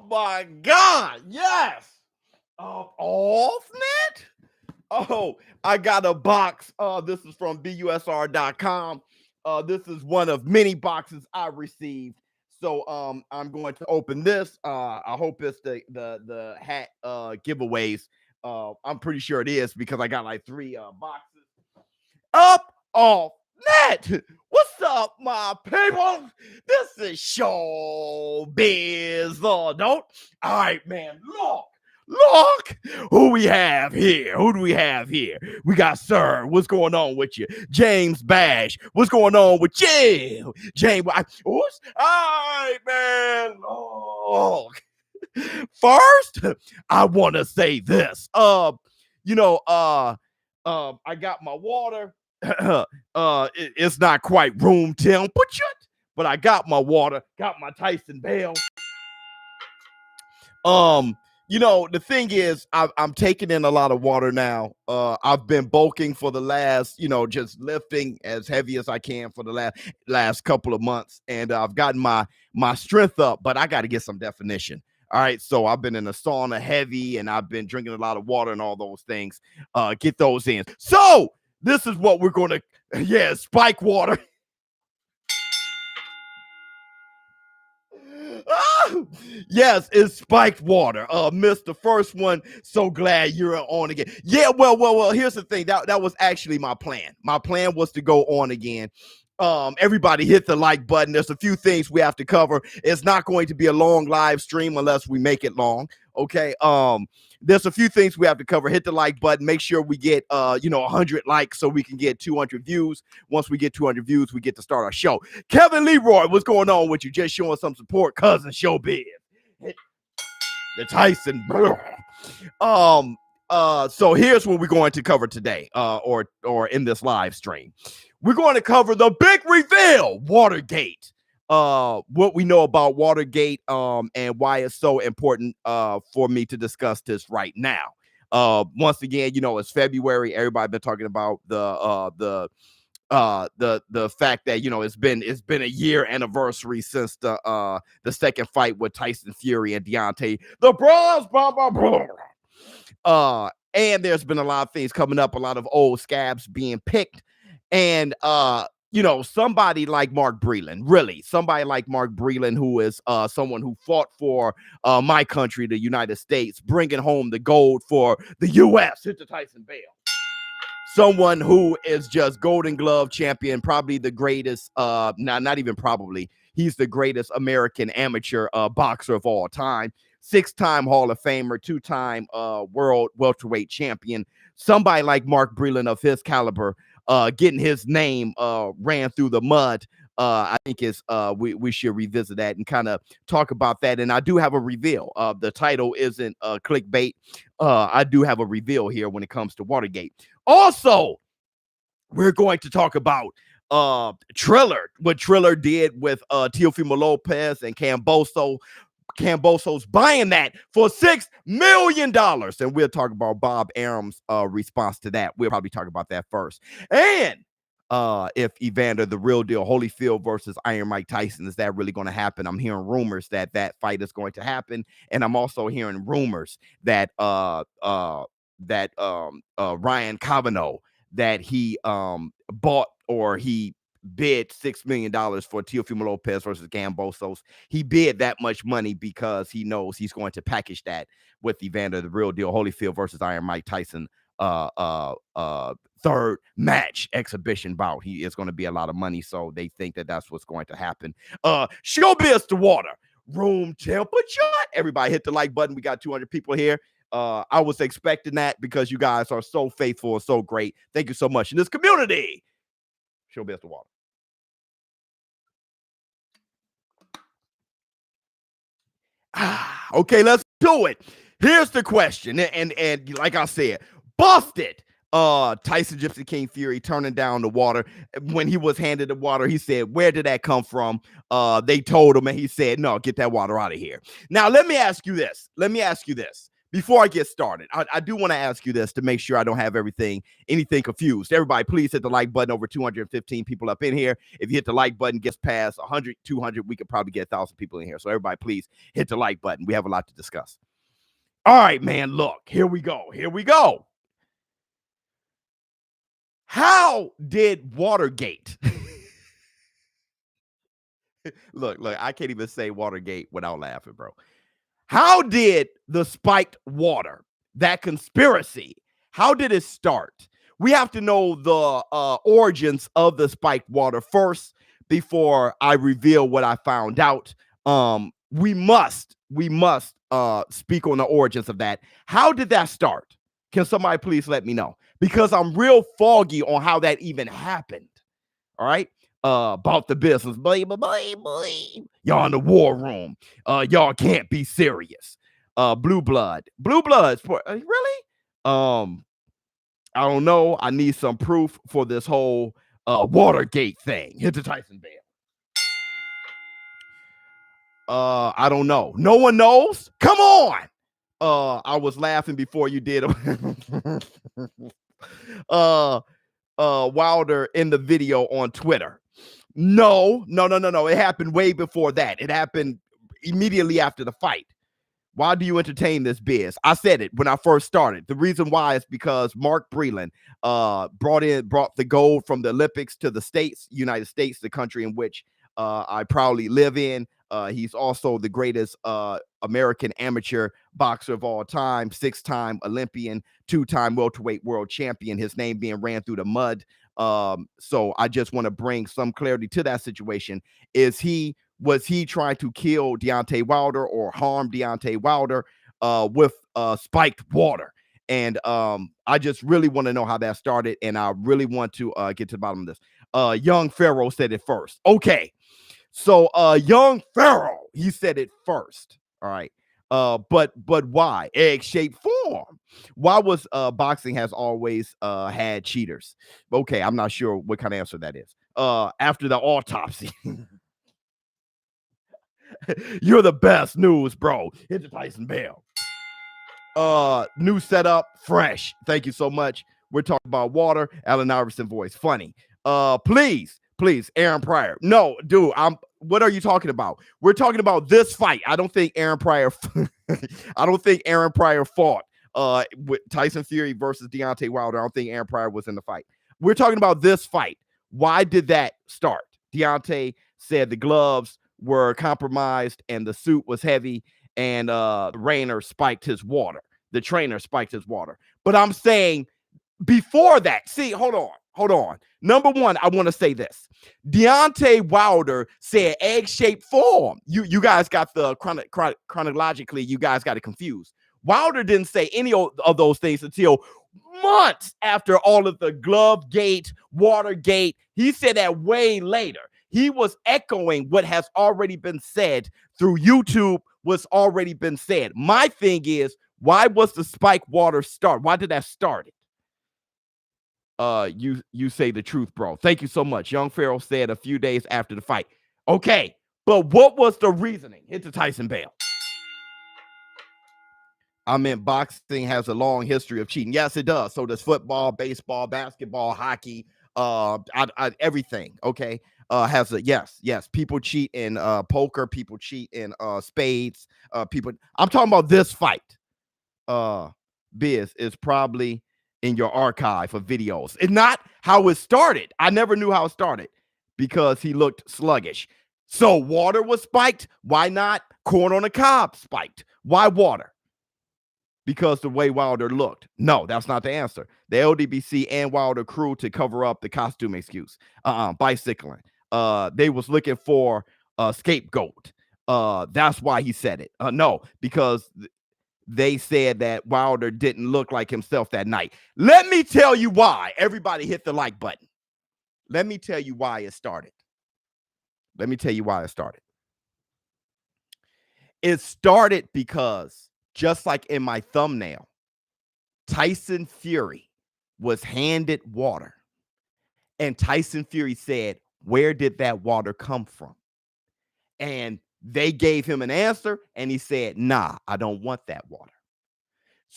my God. Yes. Off net. Oh, I got a box. This is from busr.com. This is one of many boxes I received. So I'm going to open this. I hope it's the hat giveaways. I'm pretty sure it is because I got like 3 boxes. Up off net. What's up, my people? This is ShowBizz. Don't. All right, man. Look, who we have here? Who do we have here? We got Sir. What's going on with you? James Bash. What's going on with you? James. What's all right, man? Look. First, I want to say this. I got my water. It's not quite room temperature, but I got my water. Got my Tyson Bale. The thing is, I'm taking in a lot of water now. I've been bulking for the last, just lifting as heavy as I can for the last couple of months, and I've gotten my strength up, but I got to get some definition. All right, so I've been in the sauna heavy, and I've been drinking a lot of water and all those things. Get those in. So this is what we're going to, spike water. Yes, it's spiked water. Missed the first one. So glad you're on again. Yeah, well. Here's the thing. That was actually my plan. My plan was to go on again. Everybody hit the like button. There's a few things we have to cover. It's not going to be a long live stream unless we make it long. Okay. There's a few things we have to cover. Hit the like button. Make sure we get 100 likes so we can get 200 views. Once we get 200 views, we get to start our show. Kevin Leroy, what's going on with you? Just showing some support, cousin ShowBizz. The Tyson. So here's what we're going to cover today, or in this live stream. We're going to cover the big reveal, Watergate. What we know about Watergate, and why it's so important for me to discuss this right now. Once again, it's February. Everybody been talking about the fact that it's been a year anniversary since the second fight with Tyson Fury and Deontay the Bronze Bomber. And there's been a lot of things coming up, a lot of old scabs being picked, and somebody like Mark Breland, really, somebody like Mark Breland, who is someone who fought for my country, the United States, bringing home the gold for the U.S. Hit the Tyson Bale. Someone who is just Golden Glove champion, probably the greatest, not even probably, he's the greatest American amateur boxer of all time. 6-time Hall of Famer, 2-time world welterweight champion. Somebody like Mark Breland of his caliber, getting his name ran through the mud. I think we should revisit that and kind of talk about that. And I do have a reveal. The title isn't clickbait. I do have a reveal here when it comes to Watergate. Also, we're going to talk about Triller, what Triller did with Teofimo Lopez and Kambosos buying that for $6 million. And we'll talk about Bob Arum's response to that. We'll probably talk about that first. And if Evander, the real deal, Holyfield versus Iron Mike Tyson, is that really going to happen? I'm hearing rumors that fight is going to happen. And I'm also hearing rumors that Ryan Kavanaugh, that he bought, or he bid $6 million for Teofimo Lopez versus Kambosos. He bid that much money because he knows he's going to package that with Evander, the real deal, Holyfield versus Iron Mike Tyson third match exhibition bout. He is going to be a lot of money, so they think that that's what's going to happen. ShowBizz to water, room temperature. Everybody hit the like button. We got 200 people here. I was expecting that because you guys are so faithful and so great. Thank you so much in this community. ShowBizz to water. Okay, let's do it. Here's the question, and like I said, busted. Tyson Gypsy King Fury turning down the water. When he was handed the water, he said, "Where did that come from?" They told him, and he said, "No, get that water out of here." Now, let me ask you this, before I get started, I do want to ask you this to make sure I don't have anything confused. Everybody, please hit the like button. Over 215 people up in here. If you hit the like button, gets past 100, 200, we could probably get 1,000 people in here. So everybody, please hit the like button. We have a lot to discuss. All right, man, look, here we go. How did Watergate? look, I can't even say Watergate without laughing, bro. How did the spiked water, that conspiracy, how did it start? We have to know the origins of the spiked water first before I reveal what I found out. We must speak on the origins of that. How did that start? Can somebody please let me know? Because I'm real foggy on how that even happened. All right. About the business. Y'all in the war room. Y'all can't be serious. Blue blood. Really? I don't know. I need some proof for this whole Watergate thing. Hit the Tyson bell. I don't know. No one knows? Come on. I was laughing before you did. Wilder in the video on Twitter. No. It happened way before that. It happened immediately after the fight. Why do you entertain this biz? I said it when I first started. The reason why is because Mark Breland brought the gold from the Olympics to the States, United States, the country in which I proudly live in. He's also the greatest American amateur boxer of all time, 6-time Olympian, 2-time welterweight world champion, his name being ran through the mud. So I just want to bring some clarity to that situation. Was he trying to kill Deontay Wilder or harm Deontay Wilder with spiked water? And I just really want to know how that started, and I really want to get to the bottom of this. Young Pharaoh said it first. Okay. So young Pharaoh, he said it first. All right. But why? Egg-shaped form. Why was boxing has always had cheaters? Okay, I'm not sure what kind of answer that is. After the autopsy. You're the best news, bro. Hit the Tyson bell. New setup, fresh. Thank you so much. We're talking about water. Allen Iverson voice. Funny. Please, Aaron Pryor. No, dude, what are you talking about? We're talking about this fight. I don't think Aaron Pryor fought with Tyson Fury versus Deontay Wilder. I don't think Aaron Pryor was in the fight. We're talking about this fight. Why did that start? Deontay said the gloves were compromised and the suit was heavy, and the trainer spiked his water. But I'm saying before that, see, hold on. Number one, I want to say this. Deontay Wilder said egg-shaped form. You guys got the chronologically, you guys got it confused. Wilder didn't say any of those things until months after all of the glove gate, Watergate. He said that way later. He was echoing what has already been said through YouTube, what's already been said. My thing is, why was the spike water start? Why did that start it? You say the truth, bro. Thank you so much. Young Pharaoh said a few days after the fight. Okay, but what was the reasoning? Hit the Tyson bell. I mean, boxing has a long history of cheating. Yes, it does. So does football, baseball, basketball, hockey, everything. Okay. Has a yes. People cheat in poker, people cheat in spades, I'm talking about this fight. Biz is probably in your archive of videos. It's not how it started. I never knew how it started because he looked sluggish. So water was spiked. Why not corn on the cob spiked? Why water? Because the way Wilder looked. No, that's not the answer. The LDBC and Wilder crew to cover up the costume excuse. Bicycling. They was looking for a scapegoat. That's why he said it. No, because they said that Wilder didn't look like himself that night. Let me tell you why. Everybody hit the like button. Let me tell you why it started. It started because, just like in my thumbnail, Tyson Fury was handed water. And Tyson Fury said, where did that water come from? And they gave him an answer, and he said, nah, I don't want that water.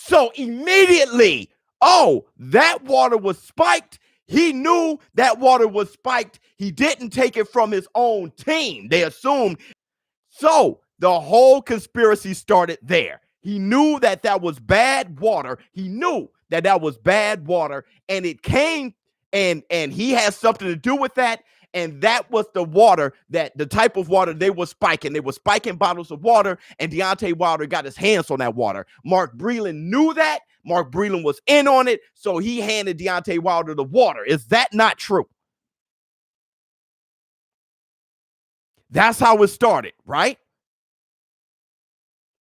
So immediately, oh, that water was spiked. He knew that water was spiked. He didn't take it from his own team. They assumed. So the whole conspiracy started there. He knew that that was bad water. He knew that that was bad water, and it came, and he has something to do with that. And that was the water, that the type of water they were spiking. They were spiking bottles of water, and Deontay Wilder got his hands on that water. Mark Breland knew that. Mark Breland was in on it, so he handed Deontay Wilder the water. Is that not true? That's how it started, right?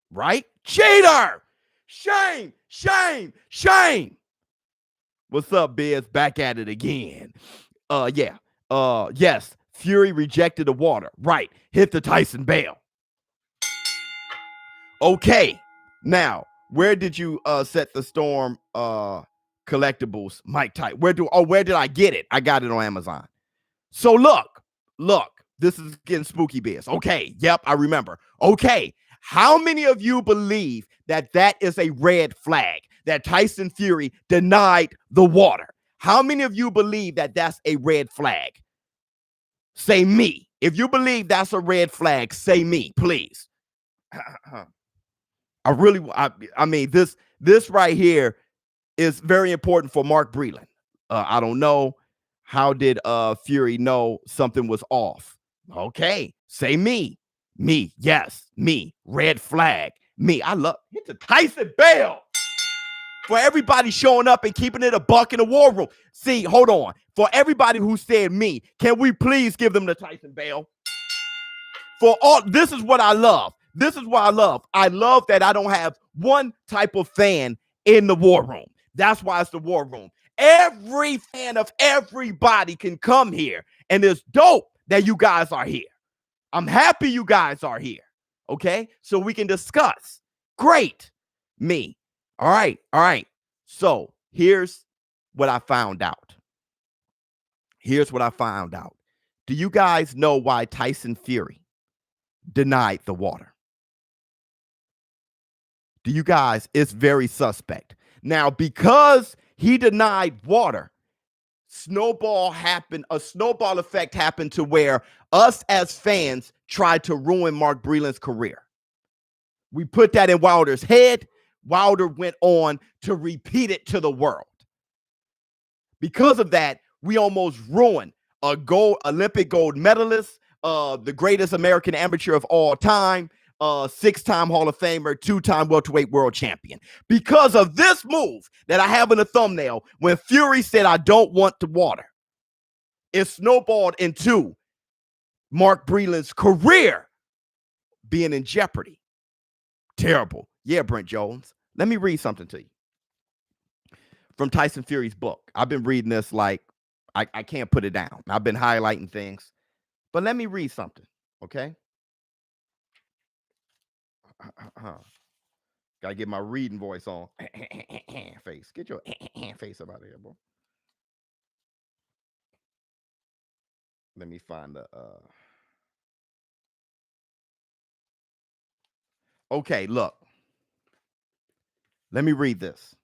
Right? Cheater! Shame, shame, shame. What's up, Biz? Back at it again. Yes, Fury rejected the water. Right. Hit the Tyson bail. Okay. Now, where did you set the storm collectibles, Mike Tyson? Where did I get it? I got it on Amazon. So look, this is getting spooky, Biz. Okay. Yep, I remember. Okay. How many of you believe that that is a red flag, that Tyson Fury denied the water? How many of you believe that that's a red flag? Say me. If you believe that's a red flag, say me, please. I mean, this right here is very important for Mark Breland. I don't know. How did Fury know something was off? Okay, say me. Me, yes, me. Red flag. Me. I love hit the Tyson bail. For everybody showing up and keeping it a buck in the war room. See, hold on. For everybody who said me, can we please give them the Tyson bail? For all, this is what I love. This is what I love. I love that I don't have one type of fan in the war room. That's why it's the war room. Every fan of everybody can come here, and it's dope that you guys are here. I'm happy you guys are here. Okay, so we can discuss. Great. Me. All right. So here's what I found out. Do you guys know why Tyson Fury denied the water? Do you guys? It's very suspect. Now, because he denied water, a snowball effect happened to where us as fans tried to ruin Mark Breland's career. We put that in Wilder's head. Wilder went on to repeat it to the world. Because of that, we almost ruined a Olympic gold medalist, the greatest American amateur of all time, 6-time Hall of Famer, 2-time welterweight world champion. Because of this move that I have in the thumbnail, when Fury said, I don't want the water, it snowballed into Mark Breland's career being in jeopardy. Terrible. Yeah, Brent Jones. Let me read something to you from Tyson Fury's book. I've been reading this like I can't put it down. I've been highlighting things, but let me read something, okay? Gotta get my reading voice on. Face. Get your face up out of here, bro. Let me find the okay, look. Let me read this.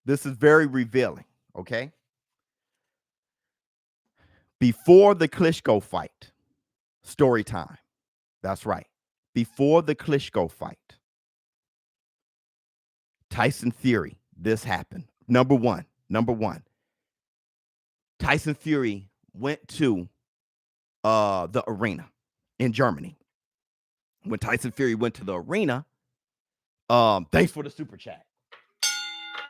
This is very revealing, okay? Before the Klitschko fight, story time. That's right. Before the Klitschko fight, Tyson Fury, this happened. Number one, Tyson Fury went to the arena in Germany. When Tyson Fury went to the arena, thanks for the super chat.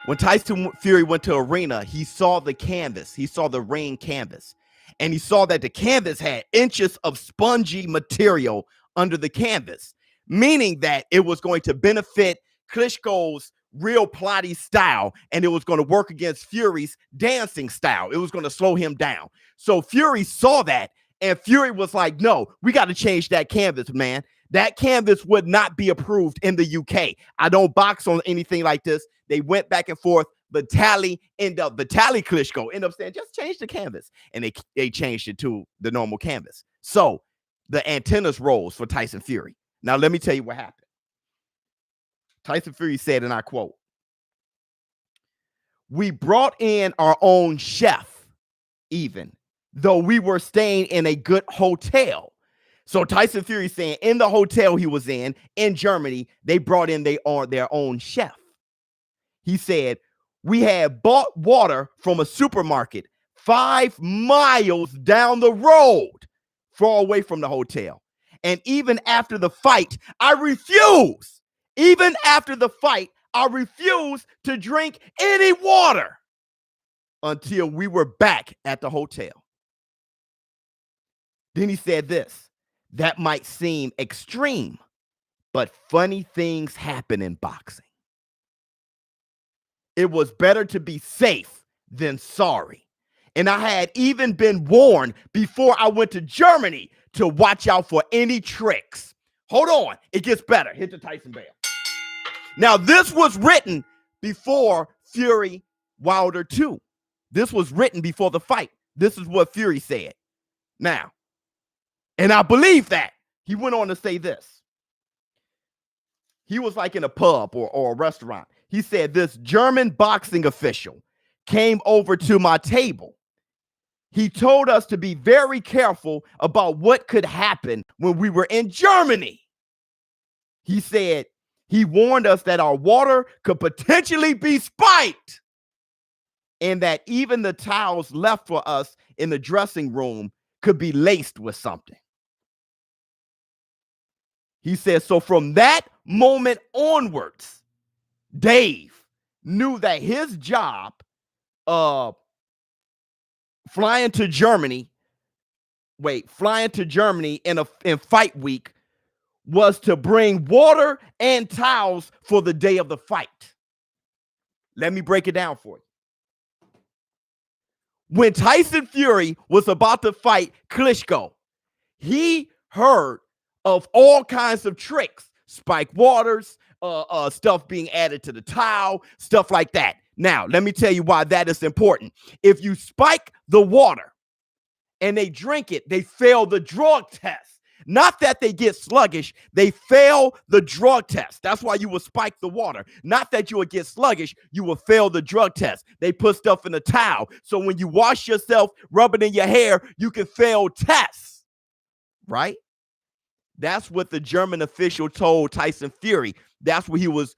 When Tyson Fury went to arena, he saw the canvas. He saw the ring canvas. And he saw that the canvas had inches of spongy material under the canvas, meaning that it was going to benefit Klitschko's real plotty style, and it was going to work against Fury's dancing style. It was going to slow him down. So Fury saw that, and Fury was like, no, we got to change that canvas, man. That canvas would not be approved in the UK. I don't box on anything like this. They went back and forth. Vitaly Klitschko ended up saying, just change the canvas. And they changed it to the normal canvas. So the antennas rose for Tyson Fury. Now, let me tell you what happened. Tyson Fury said, and I quote, We brought in our own chef, even though we were staying in a good hotel. So Tyson Fury saying in the hotel he was in Germany, they brought in their own chef. He said, we had bought water from a supermarket 5 miles down the road, far away from the hotel. And even after the fight, I refused. Even after the fight, I refused to drink any water until we were back at the hotel. Then he said this, that might seem extreme, but funny things happen in boxing. It was better to be safe than sorry. And I had even been warned before I went to Germany to watch out for any tricks. Hold on, it gets better. Hit the Tyson bell. Now, this was written before Fury Wilder 2. This was written before the fight. This is what Fury said. Now, and I believe that. He went on to say this. He was like in a pub or a restaurant. He said, this German boxing official came over to my table. He told us to be very careful about what could happen when we were in Germany. He said he warned us that our water could potentially be spiked and that even the towels left for us in the dressing room could be laced with something. He said, so from that moment onwards, Dave knew that his job flying to Germany in fight week was to bring water and towels for the day of the fight. Let me break it down for you. When Tyson Fury was about to fight Klitschko, he heard of all kinds of tricks, spiked waters, stuff being added to the towel, stuff like that. Now, let me tell you why that is important. If you spike the water and they drink it, they fail the drug test. Not that they get sluggish, they fail the drug test. That's why you will spike the water. Not that you will get sluggish, you will fail the drug test. They put stuff in the towel. So when you wash yourself, rub it in your hair, you can fail tests, right? That's what the German official told Tyson Fury. That's what he was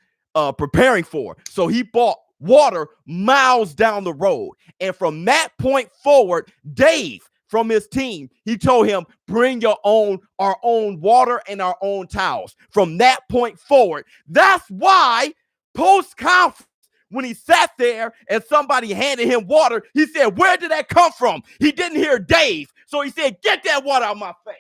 preparing for. So he bought water miles down the road. And from that point forward, Dave from his team, he told him, bring our own water and our own towels. From that point forward, that's why post-conference, when he sat there and somebody handed him water, he said, where did that come from? He didn't hear Dave. So he said, get that water out of my face.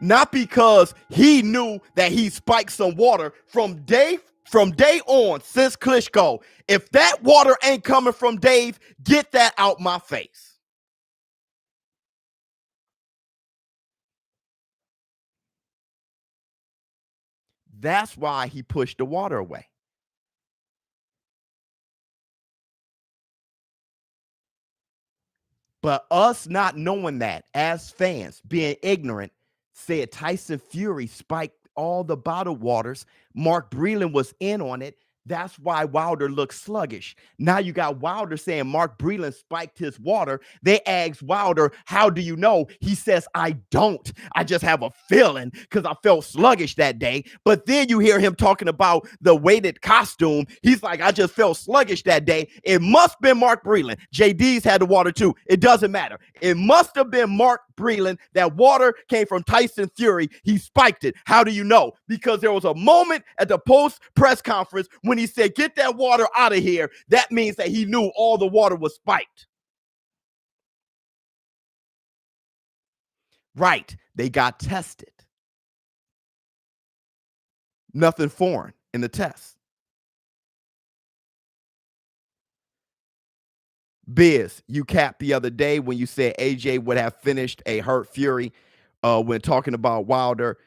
Not because he knew that he spiked some water from day on since Klitschko. If that water ain't coming from Dave, get that out my face. That's why he pushed the water away. But us not knowing that as fans, being ignorant, said Tyson Fury spiked all the bottled waters. Mark Breland was in on it. That's why Wilder looked sluggish. Now you got Wilder saying Mark Breland spiked his water. They asked Wilder, how do you know? He says, I don't. I just have a feeling because I felt sluggish that day. But then you hear him talking about the weighted costume. He's like, I just felt sluggish that day. It must have been Mark Breland. JD's had the water too. It doesn't matter. It must have been Mark Breland. That water came from Tyson Fury. He spiked it. How do you know? Because there was a moment at the post press conference when he said, get that water out of here. That means that he knew all the water was spiked. Right. They got tested. Nothing foreign in the test. Biz, you capped the other day when you said AJ would have finished a hurt Fury when talking about Wilder.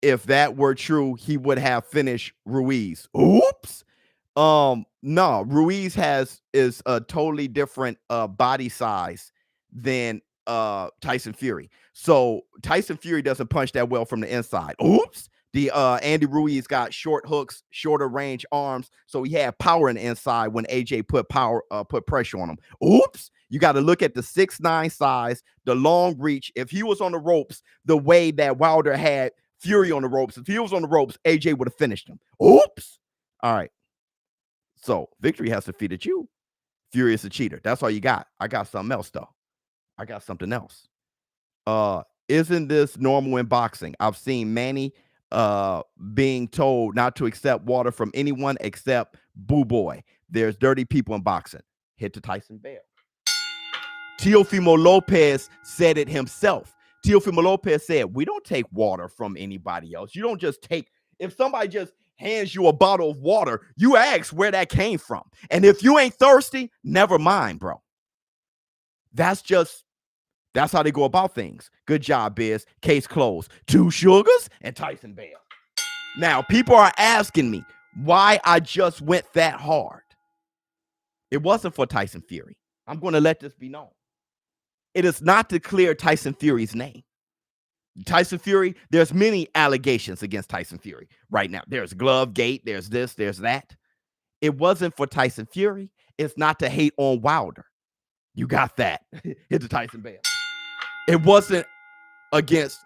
If that were true, he would have finished Ruiz. Oops. No, Ruiz is a totally different body size than Tyson Fury. So Tyson Fury doesn't punch that well from the inside. Oops. The Andy Ruiz got short hooks, shorter range arms, so he had power in the inside when AJ put pressure on him. Oops. You got to look at the 6'9" size, the long reach. If he was on the ropes the way that Wilder had Fury on the ropes, if he was on the ropes, AJ would have finished him. Oops. All right. So victory has defeated you. Fury is a cheater. That's all you got. I got something else, though. I got something else. Isn't this normal in boxing? I've seen Manny being told not to accept water from anyone except Boo Boy. There's dirty people in boxing. Hit to Tyson Bell. Teofimo Lopez said it himself. Teofimo Lopez said, we don't take water from anybody else. You don't just take, if somebody just hands you a bottle of water, you ask where that came from. And if you ain't thirsty, never mind, bro. That's how they go about things. Good job, Biz. Case closed. 2 Sugars and Tyson Bell. Now, people are asking me why I just went that hard. It wasn't for Tyson Fury. I'm going to let this be known. It is not to clear Tyson Fury's name. Tyson Fury, there's many allegations against Tyson Fury right now. There's glove gate, there's this, there's that. It wasn't for Tyson Fury. It's not to hate on Wilder. You got that. Hit the Tyson Bell. It wasn't against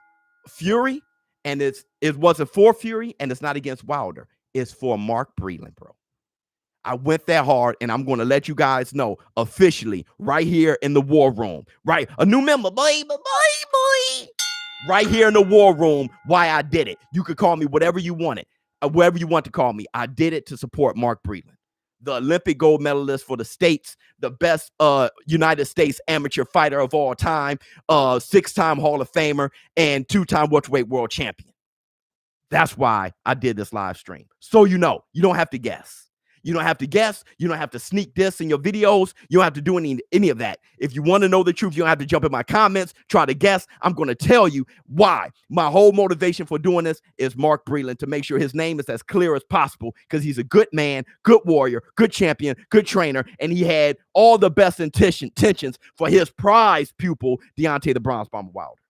Fury, and it wasn't for Fury, and it's not against Wilder. It's for Mark Breland, bro. I went that hard, and I'm going to let you guys know officially right here in the war room. Right? A new member, boy. Right here in the war room, why I did it. You could call me whatever you wanted, whatever you want to call me. I did it to support Mark Breland, the Olympic gold medalist for the States, the best United States amateur fighter of all time, 6-time Hall of Famer, and 2-time welterweight world champion. That's why I did this live stream. So you know, you don't have to guess. You don't have to guess. You don't have to sneak this in your videos. You don't have to do any of that. If you want to know the truth, you don't have to jump in my comments, try to guess. I'm going to tell you why. My whole motivation for doing this is Mark Breland, to make sure his name is as clear as possible, because he's a good man, good warrior, good champion, good trainer, and he had all the best intentions for his prize pupil, Deontay the Bronze Bomber Wilder.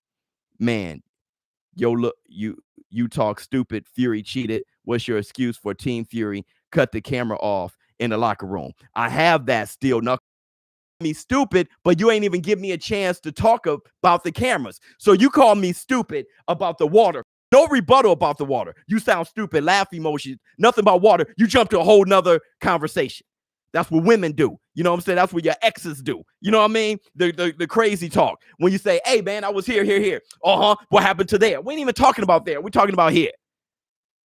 Man, yo, look, you talk stupid. Fury cheated. What's your excuse for Team Fury? Cut the camera off in the locker room. I have that still. Now, me stupid, but you ain't even give me a chance to talk about the cameras. So you call me stupid about the water. No rebuttal about the water. You sound stupid, laugh emotions, nothing about water. You jump to a whole nother conversation. That's what women do. You know what I'm saying? That's what your exes do. You know what I mean? The crazy talk. When you say, hey, man, I was here. What happened to there? We ain't even talking about there. We're talking about here.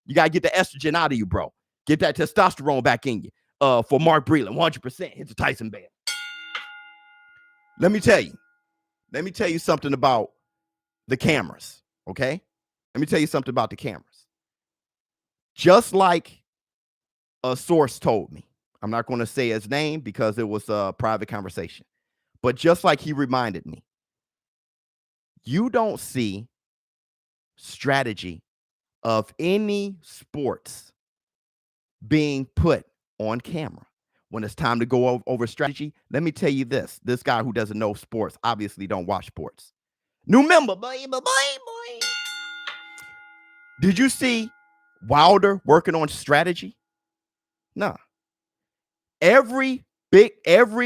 You got to get the estrogen out of you, bro. Get that testosterone back in you. For Mark Breland, 100%. Hit the Tyson Bell. Let me tell you something about the cameras, okay? Let me tell you something about the cameras. Just like a source told me, I'm not going to say his name because it was a private conversation, but just like he reminded me, you don't see strategy of any sports being put on camera. When it's time to go over strategy, let me tell you this. This guy who doesn't know sports obviously don't watch sports. New member, boy. Did you see Wilder working on strategy? No. Every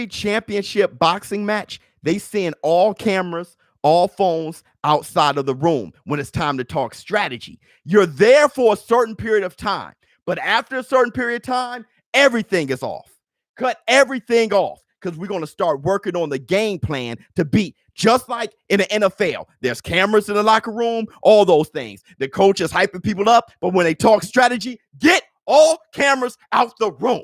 championship boxing match, they send all cameras, all phones outside of the room when it's time to talk strategy. You're there for a certain period of time, but after a certain period of time, everything is off. Cut everything off, because we're going to start working on the game plan to beat. Just like in the NFL, there's cameras in the locker room, all those things. The coach is hyping people up, but when they talk strategy, get all cameras out the room.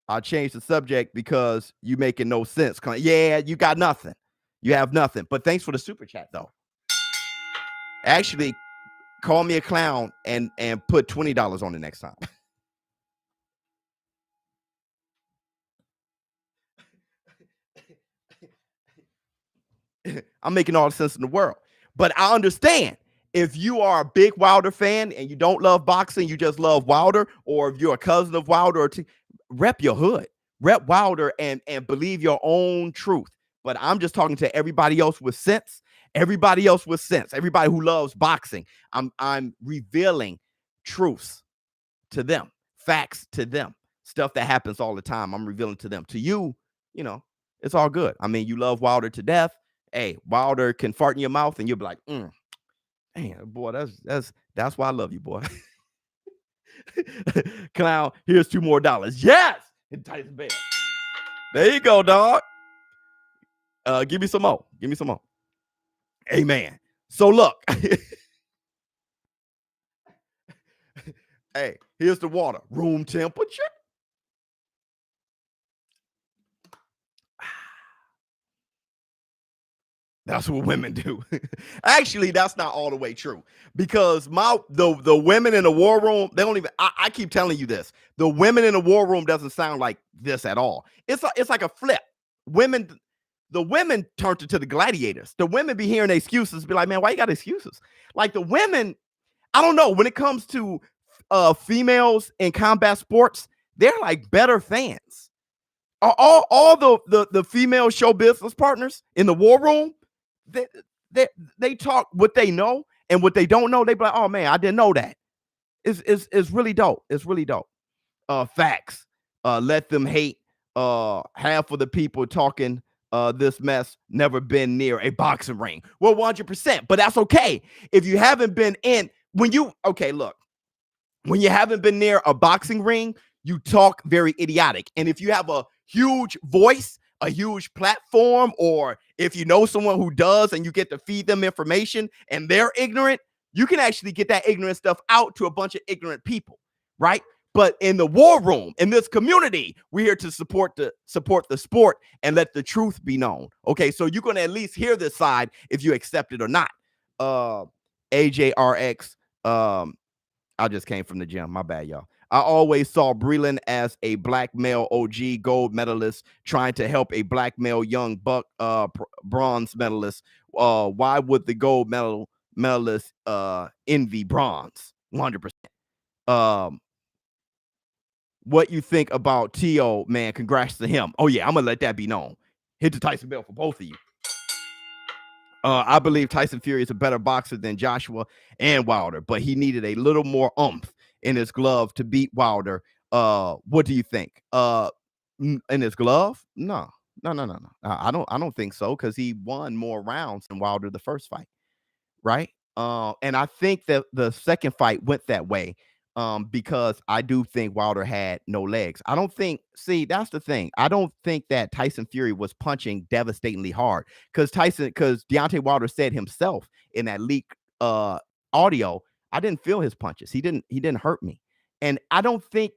I'll change the subject because you making no sense. Yeah, you got nothing. You have nothing. But thanks for the super chat, though. Actually, call me a clown and put $20 on it next time. I'm making all the sense in the world. But I understand if you are a big Wilder fan and you don't love boxing, you just love Wilder, or if you're a cousin of Wilder, rep your hood. Rep Wilder and believe your own truth. but I'm just talking to everybody else with sense. Everybody else with sense. Everybody who loves boxing. I'm revealing truths to them, facts to them, stuff that happens all the time. I'm revealing to them. To you, you know, it's all good. I mean, you love Wilder to death. Hey, Wilder can fart in your mouth, and you'll be like, damn, boy, that's why I love you, boy. Clown, here's $2 more. Yes, and Tyson Bell. There you go, dog. Give me some more. Give me some more. Amen. So look. Hey, here's the water. Room temperature. That's what women do. Actually, that's not all the way true, because the women in the war room, they don't even. I keep telling you this. The women in the war room doesn't sound like this at all. It's like a flip. The women turned into the gladiators. The women be hearing excuses, be like, man, why you got excuses? Like the women, I don't know. When it comes to females in combat sports, they're like better fans. All the female show business partners in the war room, they talk what they know, and what they don't know, they be like, oh man, I didn't know that. It's really dope. It's really dope. Facts. Let them hate. Half of the people talking this mess never been near a boxing ring. Well, 100%, but that's okay. If you haven't been in, when you haven't been near a boxing ring, you talk very idiotic. And if you have a huge voice, a huge platform, or if you know someone who does and you get to feed them information and they're ignorant, you can actually get that ignorant stuff out to a bunch of ignorant people, right? But in the war room, in this community, we're here to support the sport and let the truth be known. Okay, so you're gonna at least hear this side if you accept it or not. AJRX, I just came from the gym. My bad, y'all. I always saw Breland as a black male OG gold medalist trying to help a black male young buck bronze medalist. Why would the gold medalist envy bronze? 100%. What you think about T.O., man? Congrats to him. Oh yeah, I'm gonna let that be known. Hit the Tyson bell for both of you. I believe Tyson Fury is a better boxer than Joshua and Wilder, but he needed a little more oomph in his glove to beat Wilder. What do you think? In his glove? No. I don't think so, because he won more rounds than Wilder the first fight, right? And I think that the second fight went that way. Because I do think Wilder had no legs. I don't think, see, that's the thing. I don't think that Tyson Fury was punching devastatingly hard, because Deontay Wilder said himself in that leaked audio, I didn't feel his punches. He didn't hurt me. And I don't think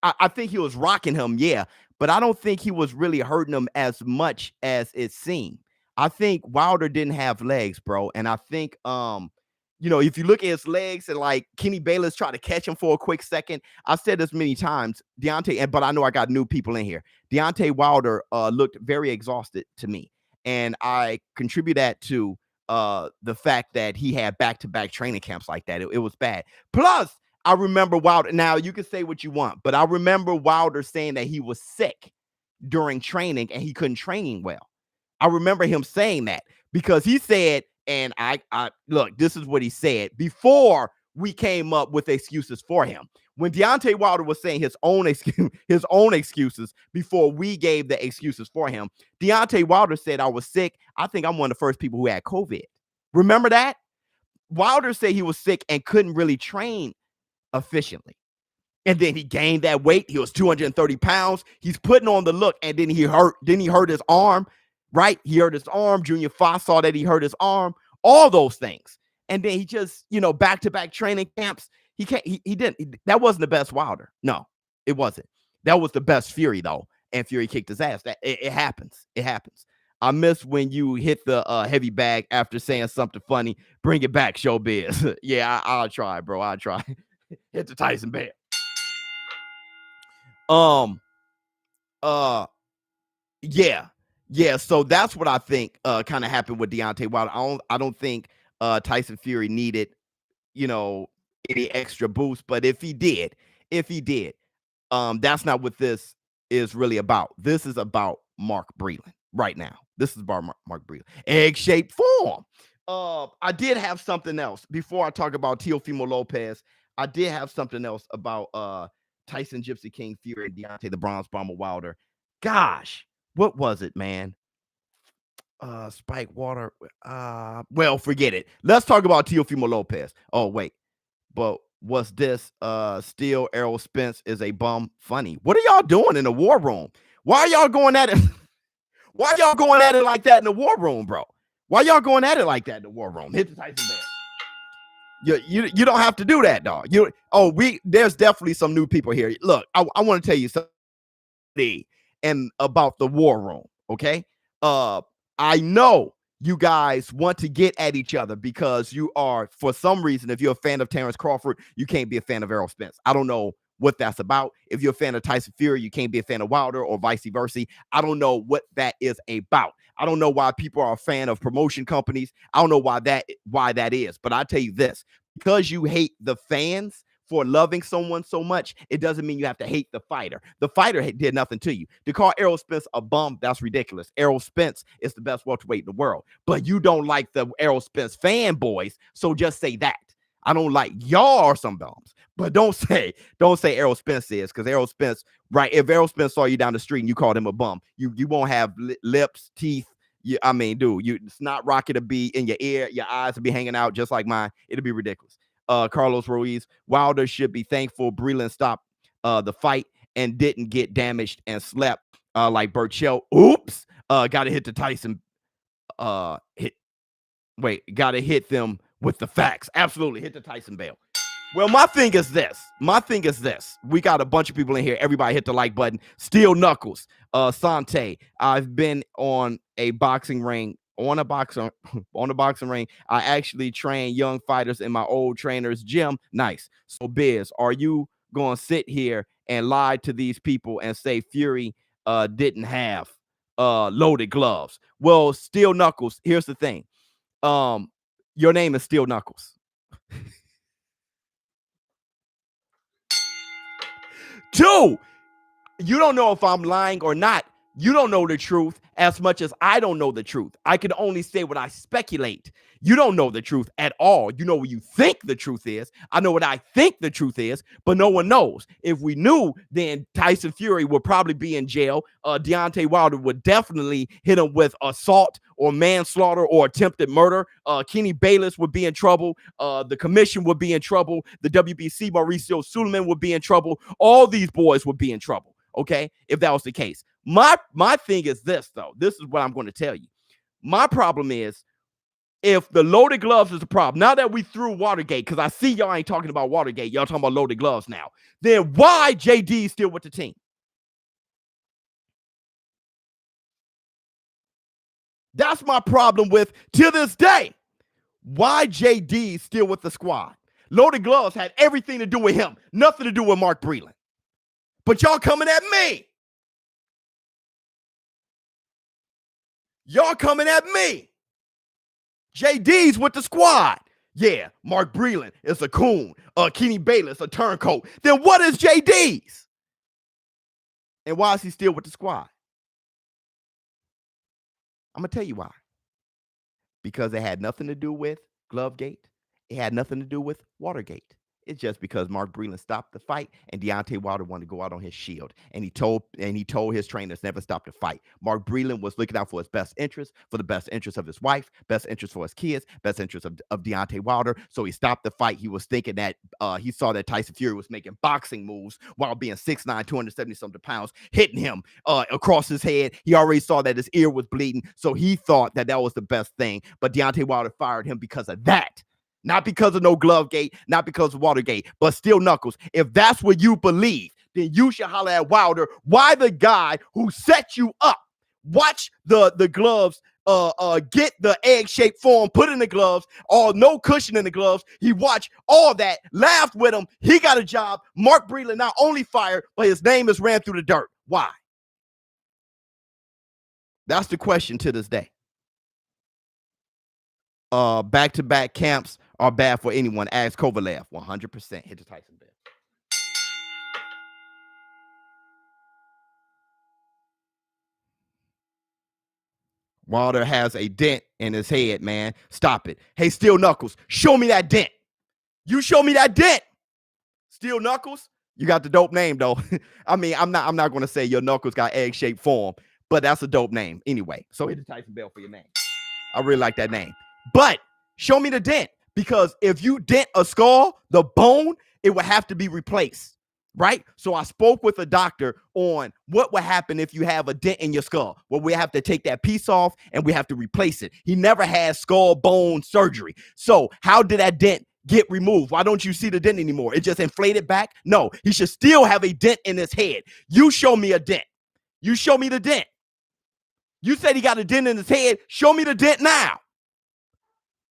I think he was rocking him, yeah, but I don't think he was really hurting him as much as it seemed. I think Wilder didn't have legs, bro. And I think if you look at his legs and like Kenny Bayless tried to catch him for a quick second, I've said this many times, but I know I got new people in here. Deontay Wilder looked very exhausted to me, and I contribute that to the fact that he had back-to-back training camps like that. It was bad. Plus, I remember Wilder. Now you can say what you want, but I remember Wilder saying that he was sick during training and he couldn't train well. I remember him saying that, because he said, and I look, this is what he said before we came up with excuses for him. When Deontay Wilder was saying his own excuses before we gave the excuses for him, Deontay Wilder said, I was sick. I think I'm one of the first people who had COVID. Remember that? Wilder said he was sick and couldn't really train efficiently. And then he gained that weight. He was 230 pounds. He's putting on the look, and then he hurt his arm. Right? He hurt his arm. Junior Fox saw that he hurt his arm, all those things. And then he just, back-to-back training camps. He didn't. That wasn't the best Wilder. No, it wasn't. That was the best Fury, though. And Fury kicked his ass. It happens. It happens. I miss when you hit the heavy bag after saying something funny. Bring it back, ShowBizz. Yeah, I'll try, bro. I'll try. Hit the Tyson bell. Yeah, so that's what I think kind of happened with Deontay Wilder. I don't think Tyson Fury needed, any extra boost, but if he did, that's not what this is really about. This is about Mark Breland right now. This is bar Mark Breland. Egg-shaped form. I did have something else before I talk about Teofimo Lopez. I did have something else about Tyson Gypsy King Fury and Deontay the Bronze Bomber Wilder. Gosh, what was it, man? Spike Water. Well, forget it. Let's talk about Teofimo Lopez. Oh, wait. But what's this? Still Errol Spence is a bum. Funny. What are y'all doing in the war room? Why are y'all going at it? Why y'all going at it like that in the war room, bro? Why y'all going at it like that in the war room? Hit the Tyson bell. You don't have to do that, dog. There's definitely some new people here. Look, I want to tell you something and about the war room. Okay. I know you guys want to get at each other because you are, for some reason, if you're a fan of Terrence Crawford, you can't be a fan of Errol Spence. I don't know what that's about. If you're a fan of Tyson Fury, you can't be a fan of Wilder or vice versa. I don't know what that is about. I don't know why people are a fan of promotion companies. I don't know why that is. But I tell you this, because you hate the fans for loving someone so much, it doesn't mean you have to hate the fighter. The fighter did nothing to you. To call Errol Spence a bum, that's ridiculous. Errol Spence is the best welterweight in the world. But you don't like the Errol Spence fanboys, so just say that. I don't like y'all are some bums. But don't say Errol Spence is, because Errol Spence, right? If Errol Spence saw you down the street and you called him a bum, you won't have lips, teeth. Snot rocket to be in your ear, your eyes will be hanging out just like mine. It'll be ridiculous. Carlos Ruiz, Wilder should be thankful Breland stopped the fight and didn't get damaged and slept like Burchell. Oops. Gotta hit the Tyson. Gotta hit them with the facts. Absolutely. Hit the Tyson bell. Well, my thing is this. We got a bunch of people in here. Everybody hit the like button. Steel Knuckles. Sante. I've been on a boxing ring. On a boxing ring. I actually train young fighters in my old trainer's gym. Nice. So, Biz, are you going to sit here and lie to these people and say Fury didn't have loaded gloves? Well, Steel Knuckles, here's the thing. Your name is Steel Knuckles. Two, you don't know if I'm lying or not. You don't know the truth as much as I don't know the truth. I can only say what I speculate. You don't know the truth at all. You know what you think the truth is. I know what I think the truth is, but no one knows. If we knew, then Tyson Fury would probably be in jail. Deontay Wilder would definitely hit him with assault or manslaughter or attempted murder. Kenny Bayless would be in trouble. The commission would be in trouble. The WBC, Mauricio Suleiman would be in trouble. All these boys would be in trouble. Okay, if that was the case. My thing is this, though. This is what I'm going to tell you. My problem is, if the loaded gloves is a problem, now that we threw Watergate, because I see y'all ain't talking about Watergate, y'all talking about loaded gloves now, then why JD is still with the team? That's my problem with, to this day, why JD is still with the squad. Loaded gloves had everything to do with him, nothing to do with Mark Breland. But y'all coming at me. Y'all coming at me. JD's with the squad. Yeah, Mark Breland is a coon. Kenny Bayless, a turncoat. Then what is JD's? And why is he still with the squad? I'm going to tell you why. Because it had nothing to do with Glovegate. It had nothing to do with Watergate. It's just because Mark Breland stopped the fight and Deontay Wilder wanted to go out on his shield. And he told his trainers never stop the fight. Mark Breland was looking out for his best interest, for the best interest of his wife, best interest for his kids, best interest of Deontay Wilder. So he stopped the fight. He was thinking that he saw that Tyson Fury was making boxing moves while being 6'9", 270-something pounds, hitting him across his head. He already saw that his ear was bleeding. So he thought that was the best thing. But Deontay Wilder fired him because of that. Not because of no Glovegate, not because of Watergate, but Steel Knuckles. If that's what you believe, then you should holler at Wilder. Why the guy who set you up, watch the gloves, get the egg-shaped form, put in the gloves, all no cushion in the gloves. He watched all that, laughed with him. He got a job. Mark Breland not only fired, but his name is ran through the dirt. Why? That's the question to this day. Back-to-back camps are bad for anyone. Ask Kovalev. 100% hit the Tyson bell. Wilder has a dent in his head, man. Stop it. Hey, Steel Knuckles, show me that dent. You show me that dent. Steel Knuckles, you got the dope name, though. I mean, I'm not going to say your knuckles got egg-shaped form, but that's a dope name anyway. So hit the Tyson bell for your name. I really like that name. But show me the dent, because if you dent a skull, the bone, it would have to be replaced, right? So I spoke with a doctor on what would happen if you have a dent in your skull. Well, we have to take that piece off and we have to replace it. He never had skull bone surgery. So how did that dent get removed? Why don't you see the dent anymore? It just inflated back? No, he should still have a dent in his head. You show me a dent. You show me the dent. You said he got a dent in his head. Show me the dent now.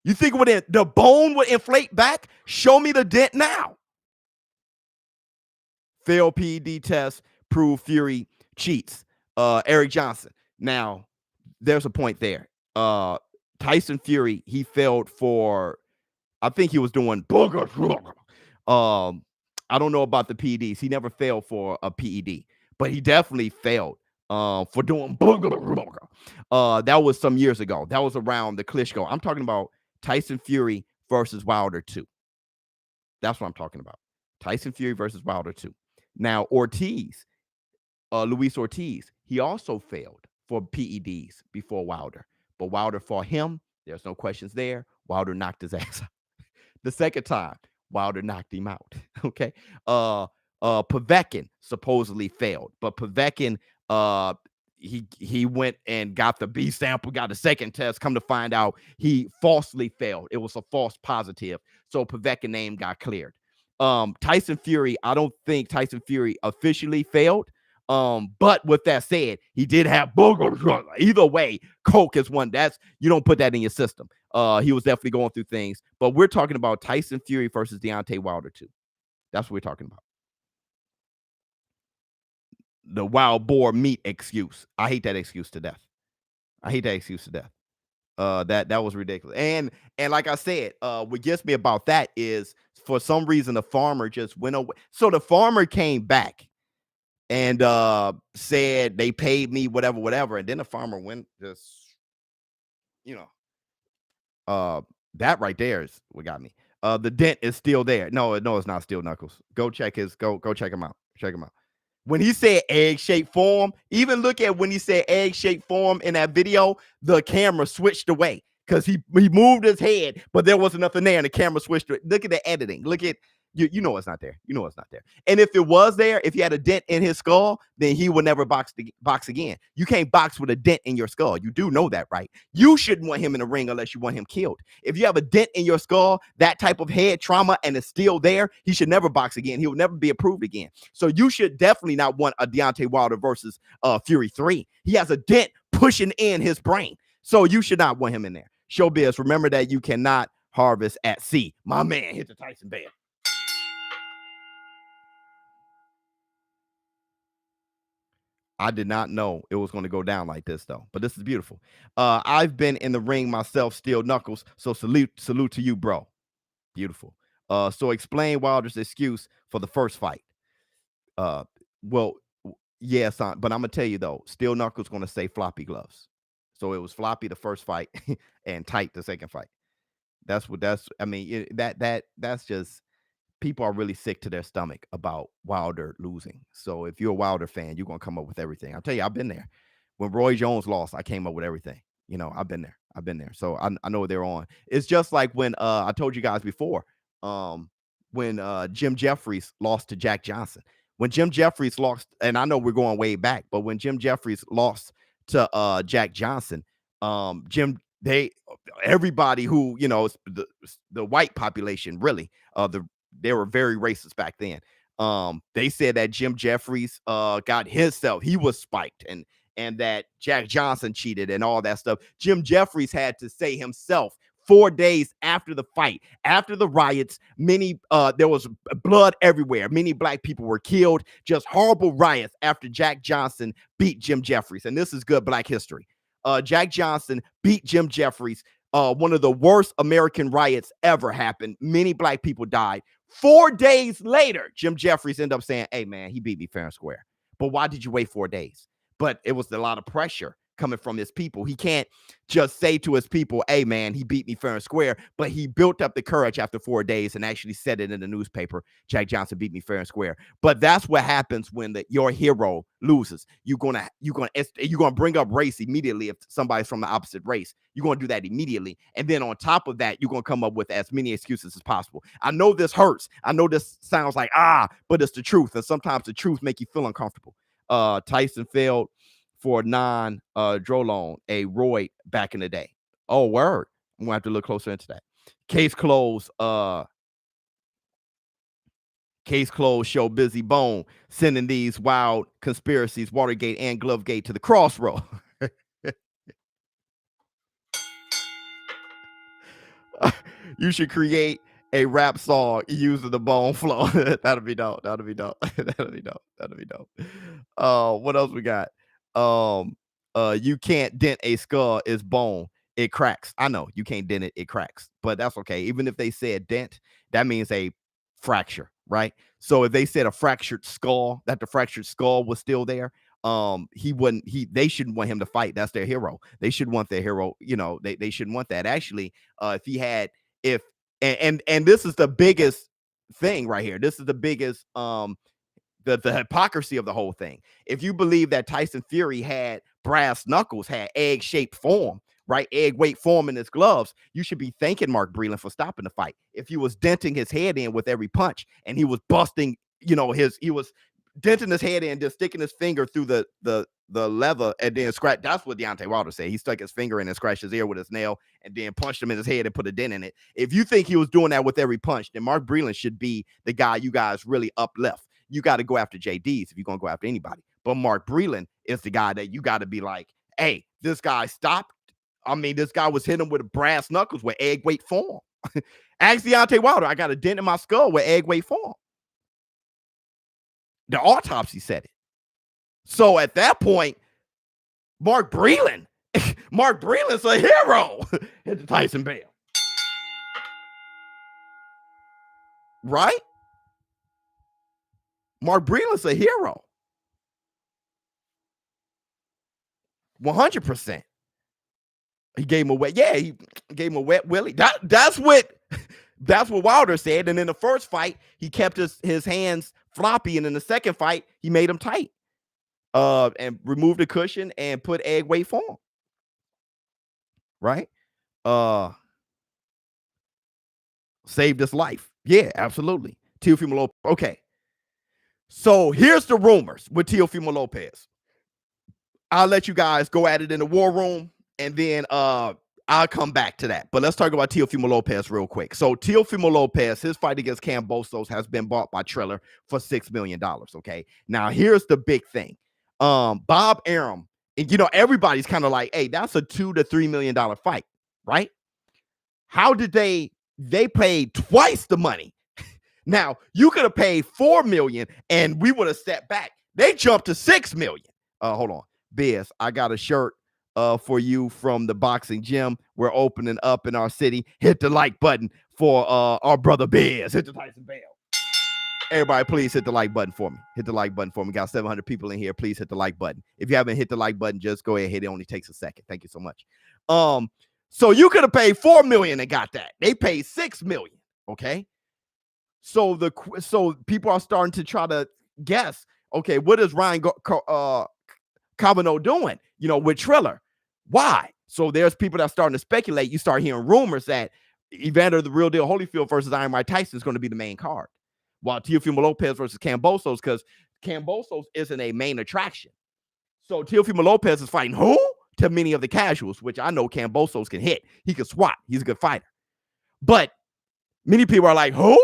You think the bone would inflate back? Show me the dent now. Failed PED test, prove Fury cheats. Eric Johnson. Now, there's a point there. Tyson Fury, he failed for, I think he was doing booger. I don't know about the PEDs. He never failed for a PED, but he definitely failed for doing booger. That was some years ago. That was around the Klitschko. I'm talking about Tyson Fury versus Wilder 2. That's what I'm talking about. Tyson Fury versus Wilder 2. Now, Ortiz, Luis Ortiz, he also failed for PEDs before Wilder. But Wilder fought him. There's no questions there. Wilder knocked his ass out. The second time, Wilder knocked him out. Okay. Povetkin supposedly failed. But Povetkin, he went and got the B sample, got a second test. Come to find out, he falsely failed. It was a false positive. So Povetkin name got cleared. Tyson Fury, I don't think Tyson Fury officially failed. But with that said, he did have booger. Either way, coke is one. You don't put that in your system. He was definitely going through things. But we're talking about Tyson Fury versus Deontay Wilder 2. That's what we're talking about. The wild boar meat excuse. I hate that excuse to death. That was ridiculous. And like I said, what gets me about that is for some reason the farmer just went away. So the farmer came back and said they paid me whatever. And then the farmer went just, that right there is what got me. The dent is still there. No, it's not Steel Knuckles. Go check him out. Check him out. When he said egg-shaped form, even look at when he said egg-shaped form in that video, the camera switched away because he moved his head, but there wasn't nothing there, and the camera switched away. Look at the editing. Look at, you know it's not there. You know it's not there. And if it was there, if he had a dent in his skull, then he would never box again. You can't box with a dent in your skull. You do know that, right? You shouldn't want him in the ring unless you want him killed. If you have a dent in your skull, that type of head trauma, and it's still there, he should never box again. He will never be approved again. So you should definitely not want a Deontay Wilder versus Fury 3. He has a dent pushing in his brain. So you should not want him in there. ShowBizz, remember that you cannot harvest at sea. My man hit the Tyson bell. I did not know it was going to go down like this, though. But this is beautiful. I've been in the ring myself, Steel Knuckles. So salute to you, bro. Beautiful. So explain Wilder's excuse for the first fight. Well, yeah, son, but I'm gonna tell you though, Steel Knuckles going to say floppy gloves. So it was floppy the first fight and tight the second fight. That's just. People are really sick to their stomach about Wilder losing. So if you're a Wilder fan, you're going to come up with everything. I'll tell you, I've been there. When Roy Jones lost, I came up with everything. I've been there. So I know what they're on. It's just like when I told you guys before, when Jim Jeffries lost to Jack Johnson. When Jim Jeffries lost, and I know we're going way back, but when Jim Jeffries lost to Jack Johnson, everybody who, the white population, really, they were very racist back then. They said that Jim Jeffries got himself, he was spiked, and that Jack Johnson cheated and all that stuff. Jim Jeffries had to say himself 4 days after the fight, after the riots, there was blood everywhere. Many black people were killed, just horrible riots after Jack Johnson beat Jim Jeffries. And this is good black history. Jack Johnson beat Jim Jeffries. One of the worst American riots ever happened. Many black people died. 4 days later, Jim Jeffries ended up saying, hey, man, he beat me fair and square. But why did you wait 4 days? But it was a lot of pressure coming from his people. He can't just say to his people, hey, man, he beat me fair and square. But he built up the courage after 4 days and actually said it in the newspaper. Jack Johnson beat me fair and square. But that's what happens when your hero loses. You're gonna bring up race immediately if somebody's from the opposite race. You're gonna do that immediately. And then on top of that, you're gonna come up with as many excuses as possible. I know this hurts. I know this sounds like but it's the truth. And sometimes the truth make you feel uncomfortable. Tyson failed for non-Drolone, a roid back in the day. Oh, word. I'm gonna have to look closer into that. Case closed. Case closed. Show Busy Bone sending these wild conspiracies, Watergate and Glovegate, to the crossroad. You should create a rap song using the bone flow. That'll be dope. That'll be dope. That'll be dope. That'll be dope. What else we got? You can't dent a skull, it's bone, it cracks. I know you can't dent it, it cracks, but that's okay. Even if they said dent, that means a fracture, right? So if they said a fractured skull, that the fractured skull was still there, they shouldn't want him to fight. That's their hero. They should want their hero, they shouldn't want that. Actually, and this is the biggest thing right here. This is the biggest the hypocrisy of the whole thing. If you believe that Tyson Fury had brass knuckles, had egg-shaped form, right? Egg weight form in his gloves, you should be thanking Mark Breland for stopping the fight. If he was denting his head in with every punch and he was busting, he was denting his head in, just sticking his finger through the leather and then scratch. That's what Deontay Wilder said. He stuck his finger in and scratched his ear with his nail and then punched him in his head and put a dent in it. If you think he was doing that with every punch, then Mark Breland should be the guy you guys really uplift. You got to go after JDs if you're going to go after anybody. But Mark Breland is the guy that you got to be like, hey, this guy stopped. I mean, this guy was hitting with brass knuckles with egg weight form. Ask Deontay Wilder, I got a dent in my skull with egg weight form. The autopsy said it. So at that point, Mark Breland's a hero. Hit the Tyson Bale. Right? Mark Breland's a hero. 100%. He gave him a wet, he gave him a wet willy. That's what Wilder said. And in the first fight, he kept his hands floppy, and in the second fight, he made them tight. And removed the cushion and put egg weight form. Right? Saved his life. Yeah, absolutely. Teofimo Lopez. Okay. So here's the rumors with Teofimo Lopez. I'll let you guys go at it in the war room, and then I'll come back to that. But let's talk about Teofimo Lopez real quick. So Teofimo Lopez, his fight against Kambosos has been bought by Triller for $6 million. Okay. Now here's the big thing. Bob Arum, and everybody's kind of like, hey, that's a $2 to $3 million fight, right? How did they paid twice the money? Now, you could have paid $4 million and we would have stepped back. They jumped to $6 million. Hold on. Biz, I got a shirt for you from the boxing gym. We're opening up in our city. Hit the like button for our brother Biz. Hit the Tyson Bale. Everybody, please hit the like button for me. Hit the like button for me. Got 700 people in here. Please hit the like button. If you haven't hit the like button, just go ahead and hit it. It only takes a second. Thank you so much. So you could have paid $4 million and got that. They paid $6 million. Okay. So people are starting to try to guess, okay, what is Ryan Cavanaugh doing, with Triller? Why? So there's people that are starting to speculate. You start hearing rumors that Evander the Real Deal Holyfield versus Iron Mike Tyson is going to be the main card, while Teofimo Lopez versus Kambosos, because Kambosos isn't a main attraction. So Teofimo Lopez is fighting who? To many of the casuals, which I know Kambosos can hit. He can swat. He's a good fighter. But many people are like, who?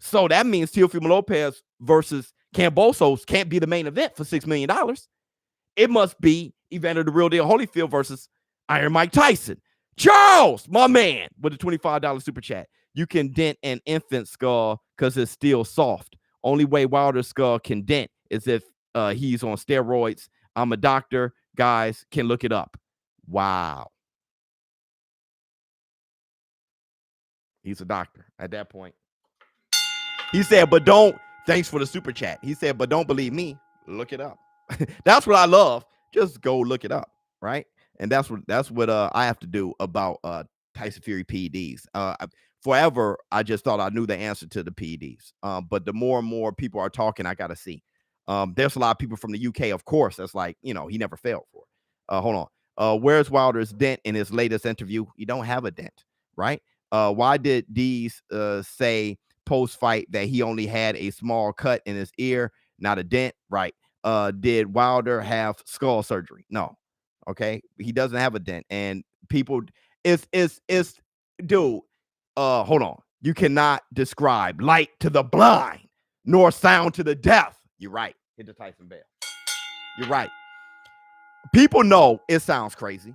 So that means Teofimo Lopez versus Kambosos can't be the main event for $6 million. It must be Evander the Real Deal Holyfield versus Iron Mike Tyson. Charles, my man, with a $25 super chat. You can dent an infant skull because it's still soft. Only way Wilder's skull can dent is if he's on steroids. I'm a doctor. Guys can look it up. Wow. He's a doctor at that point. He said, but don't, thanks for the super chat. He said, but don't believe me. Look it up. That's what I love. Just go look it up. right? And that's what I have to do about Tyson Fury PEDs. Forever, I just thought I knew the answer to the PEDs. But the more and more people are talking, I gotta see. There's a lot of people from the UK, of course, that's like, he never failed for it. Hold on. Where's Wilder's dent in his latest interview? You don't have a dent, right? Why did Dees say post-fight that he only had a small cut in his ear, not a dent, right? Did Wilder have skull surgery? No. Okay, he doesn't have a dent, and people, it's dude. Hold on. You cannot describe light to the blind, nor sound to the deaf. You're right. Hit the Tyson bell. You're right. People know it sounds crazy.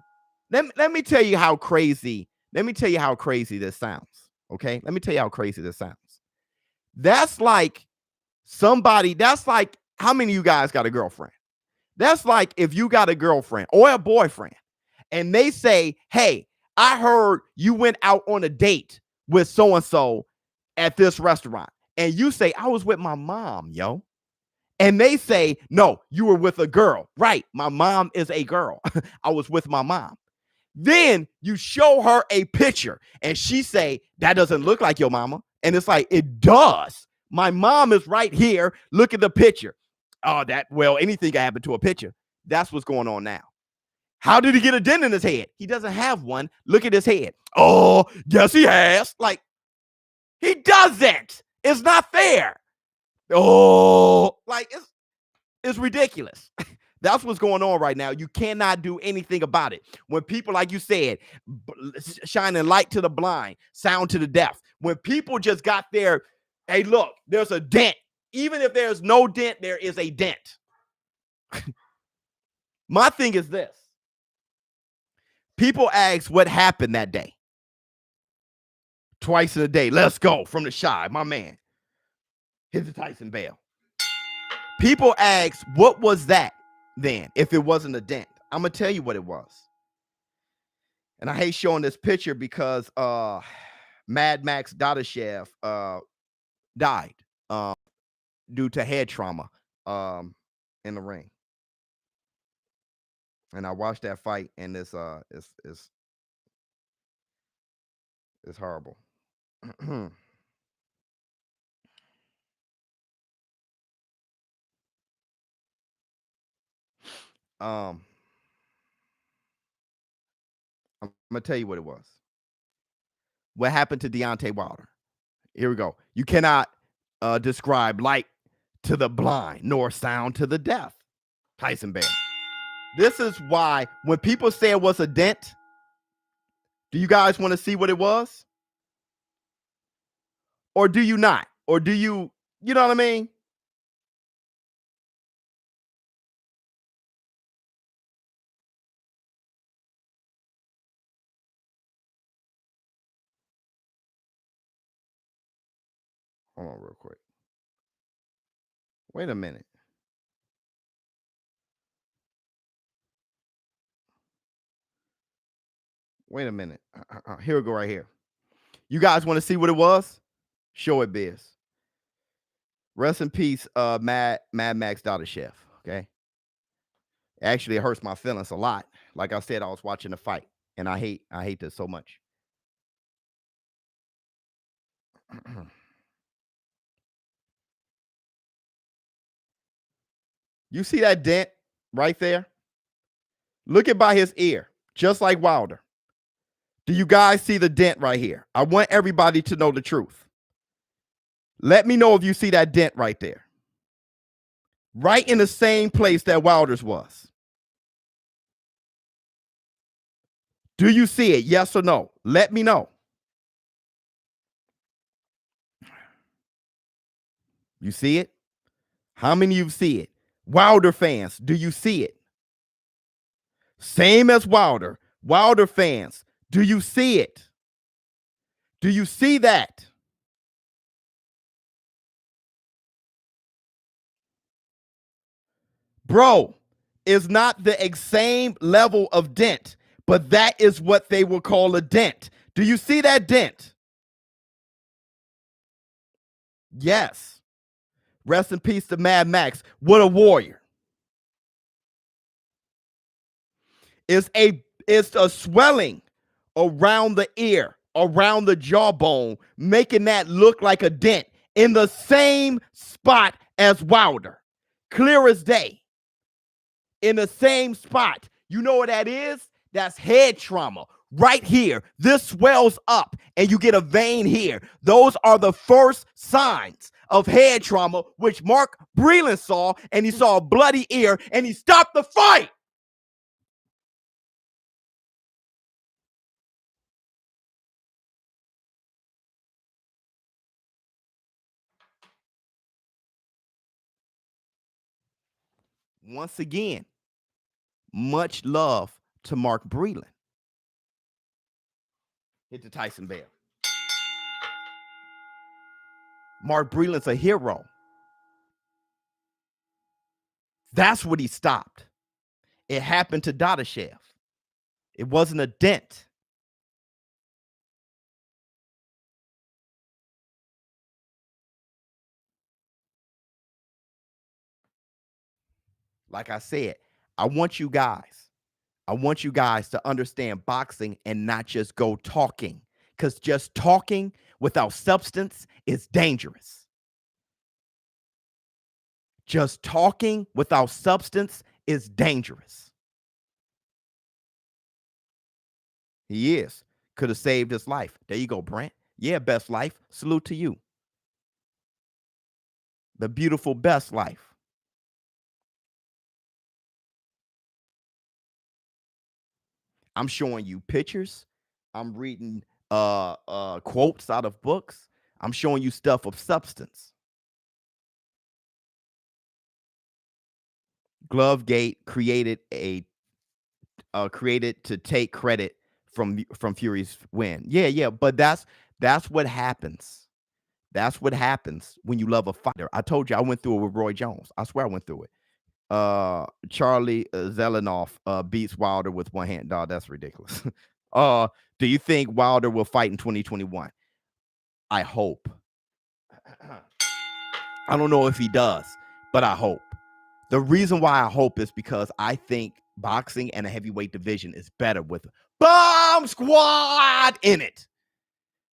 Let me tell you how crazy. Let me tell you how crazy this sounds. Okay, let me tell you how crazy this sounds. That's like somebody. That's like, how many of you guys got a girlfriend? That's like if you got a girlfriend or a boyfriend and they say, hey, I heard you went out on a date with so-and-so at this restaurant. And you say, I was with my mom, yo. And they say, no, you were with a girl. Right. My mom is a girl. I was with my mom. Then you show her a picture and she say, that doesn't look like your mama. And it's like, it does. My mom is right here. Look at the picture. Oh, anything can happen to a picture. That's what's going on now. How did he get a dent in his head? He doesn't have one. Look at his head. Oh, yes, he has. Like, he doesn't. It's not fair. Oh, like, it's ridiculous. That's what's going on right now. You cannot do anything about it. When people, like you said, shining light to the blind, sound to the deaf. When people just got there, hey, look, there's a dent. Even if there's no dent, there is a dent. My thing is this. People ask what happened that day. Twice in a day. Let's go from the shy, my man. Hit the Tyson bell. People ask, what was that then if it wasn't a dent? I'm going to tell you what it was. And I hate showing this picture because Mad Max Dadashev died due to head trauma in the ring. And I watched that fight, and it's horrible. I'm gonna tell you what it was. What happened to Deontay Wilder? Here we go. You cannot describe light to the blind, nor sound to the deaf. Tyson Bell. This is why when people say it was a dent, do you guys want to see what it was? Or do you not? Or do you know what I mean? Hold on real quick. Wait a minute. Wait a minute. Here we go right here. You guys want to see what it was? ShowBizz. Rest in peace, Mad Max Dadashev. Okay. Actually, it hurts my feelings a lot. Like I said, I was watching the fight, and I hate this so much. You see that dent right there? Look at by his ear, just like Wilder. Do you guys see the dent right here? I want everybody to know the truth. Let me know if you see that dent right there. Right in the same place that Wilder's was. Do you see it? Yes or no? Let me know. You see it? How many of you see it? Wilder fans, do you see it? Same as Wilder. Wilder fans, do you see it? Do you see that? Bro, it's not the same level of dent, but that is what they will call a dent. Do you see that dent? Yes. Rest in peace to Mad Max. What a warrior. It's a swelling around the ear, around the jawbone, making that look like a dent in the same spot as Wilder. Clear as day. In the same spot. You know what that is? That's head trauma. Right here. This swells up and you get a vein here. Those are the first signs of head trauma, which Mark Breland saw, and he saw a bloody ear and he stopped the fight. Once again, much love to Mark Breland. Hit the Tyson bell. Mark Breland's a hero. That's what he stopped. It happened to Dadashev. It wasn't a dent. Like I said, I want you guys to understand boxing and not just go talking, because just talking without substance is dangerous. Just talking without substance is dangerous. He is. Could have saved his life. There you go, Brent. Yeah, best life. Salute to you. The beautiful best life. I'm showing you pictures. I'm reading quotes out of books. I'm showing you stuff of substance. Glovegate created to take credit from Fury's win. Yeah, but that's what happens. That's what happens when you love a fighter. I told you I went through it with Roy Jones. I swear I went through it. Charlie Zelenoff beats Wilder with one hand. Dog, that's ridiculous. Do you think Wilder will fight in 2021? I hope. I don't know if he does, but I hope. The reason why I hope is because I think boxing and a heavyweight division is better with Bomb Squad in it.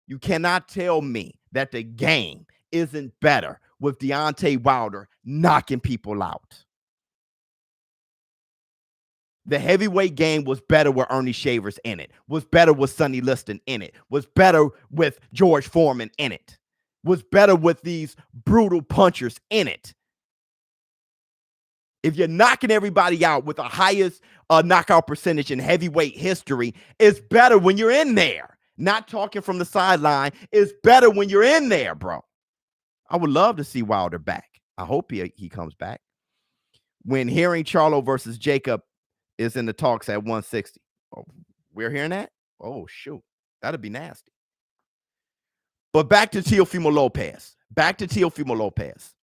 You cannot tell me that the game isn't better with Deontay Wilder knocking people out. The heavyweight game was better with Ernie Shavers in it, was better with Sonny Liston in it, was better with George Foreman in it, was better with these brutal punchers in it. If you're knocking everybody out with the highest knockout percentage in heavyweight history, it's better when you're in there. Not talking from the sideline. It's better when you're in there, bro. I would love to see Wilder back. I hope he comes back. When hearing Charlo versus Jacob is in the talks at 160. Oh, we're hearing that? Oh, shoot. That'd be nasty. But back to Teofimo Lopez.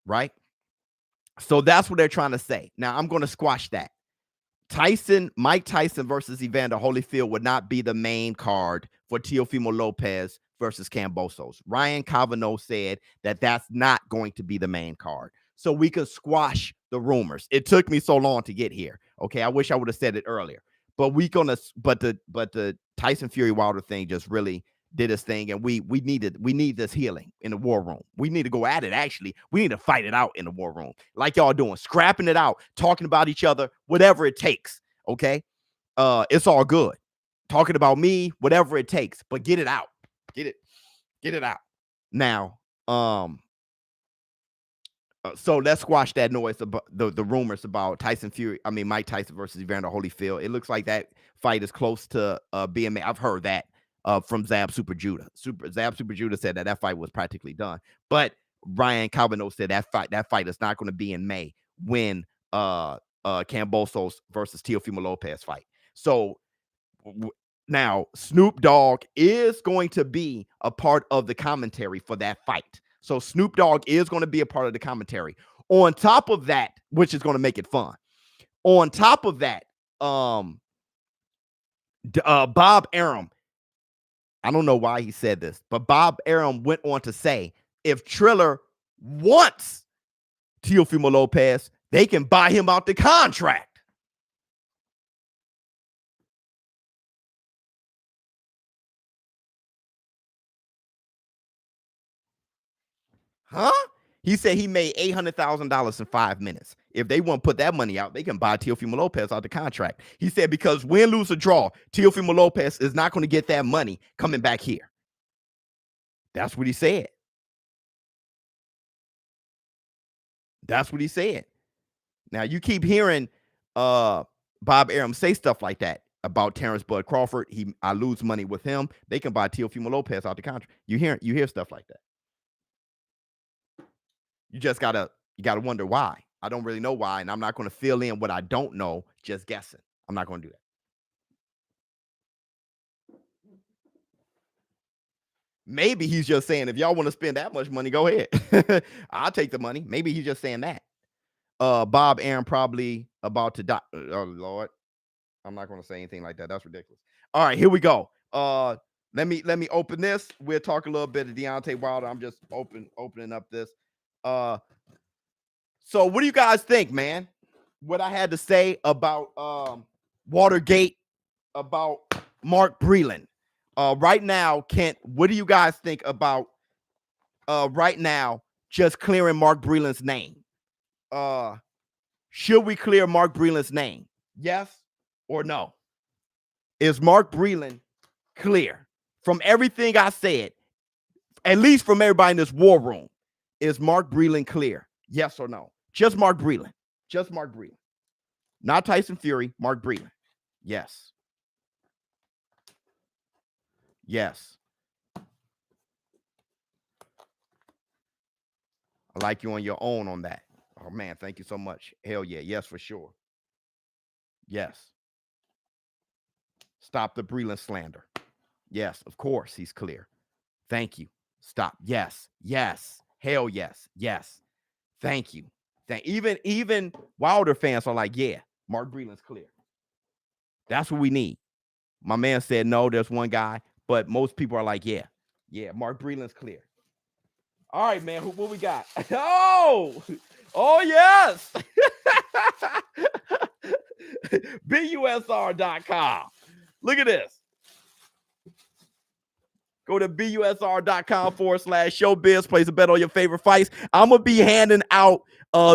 Right? So that's what they're trying to say. Now, I'm going to squash that. Mike Tyson versus Evander Holyfield would not be the main card for Teofimo Lopez versus Kambosos. Ryan Cavanaugh said that that's not going to be the main card. So we could squash the rumors. It took me so long to get here. Okay, I wish I would have said it earlier. But the Tyson Fury Wilder thing just really did his thing, and we need this healing in the war room. We need to go at it. Actually, we need to fight it out in the war room, like y'all doing, scrapping it out, talking about each other, whatever it takes. Okay, it's all good. Talking about me, whatever it takes, but get it out. Get it out. Now, so let's squash that noise about the rumors about Mike Tyson versus Evander Holyfield. It looks like that fight is close to being made. I've heard that from Zab Super Judah. Zab Super Judah said that fight was practically done. But Ryan Cavanaugh said that fight is not going to be in May when Kambosos versus Teofimo Lopez fight. So now Snoop Dogg is going to be a part of the commentary for that fight. So Snoop Dogg is going to be a part of the commentary. On top of that, which is going to make it fun. On top of that, Bob Arum, I don't know why he said this, but Bob Arum went on to say, if Triller wants Teofimo Lopez, they can buy him out the contract. Huh? He said he made $800,000 in 5 minutes. If they want to put that money out, they can buy Teofimo Lopez out the contract. He said because win, lose, or draw, Teofimo Lopez is not going to get that money coming back here. That's what he said. That's what he said. Now you keep hearing Bob Arum say stuff like that about Terrence Bud Crawford. I lose money with him. They can buy Teofimo Lopez out the contract. You hear stuff like that. You just gotta wonder why. I don't really know why, and I'm not going to fill in what I don't know just guessing. I'm not going to do that. Maybe he's just saying, if y'all want to spend that much money, go ahead. I'll take the money. Maybe he's just saying that. Bob Arum probably about to die. Oh Lord, I'm not going to say anything like that. That's ridiculous. All right, here we go. Let me open this. We'll talk a little bit of Deontay Wilder. I'm just opening up this. So what do you guys think, man? What I had to say about Watergate, about Mark Breland. Right now, Kent, what do you guys think about right now just clearing Mark Breland's name? Should we clear Mark Breland's name? Yes or no? Is Mark Breland clear? From everything I said, at least from everybody in this war room, is Mark Breland clear? Yes or no? Just Mark Breland. Just Mark Breland. Not Tyson Fury, Mark Breland. Yes. Yes. I like you on your own on that. Oh, man, thank you so much. Hell yeah. Yes, for sure. Yes. Stop the Breland slander. Yes, of course, he's clear. Thank you. Stop. Yes. Yes. Hell yes. Yes. Thank you. Even Wilder fans are like, yeah, Mark Breland's clear. That's what we need. My man said, no, there's one guy. But most people are like, yeah, Mark Breland's clear. All right, man, what we got? Oh, yes. BUSR.com. Look at this. Go to BUSR.com/ShowBizz. Place a bet on your favorite fights. I'm going to be handing out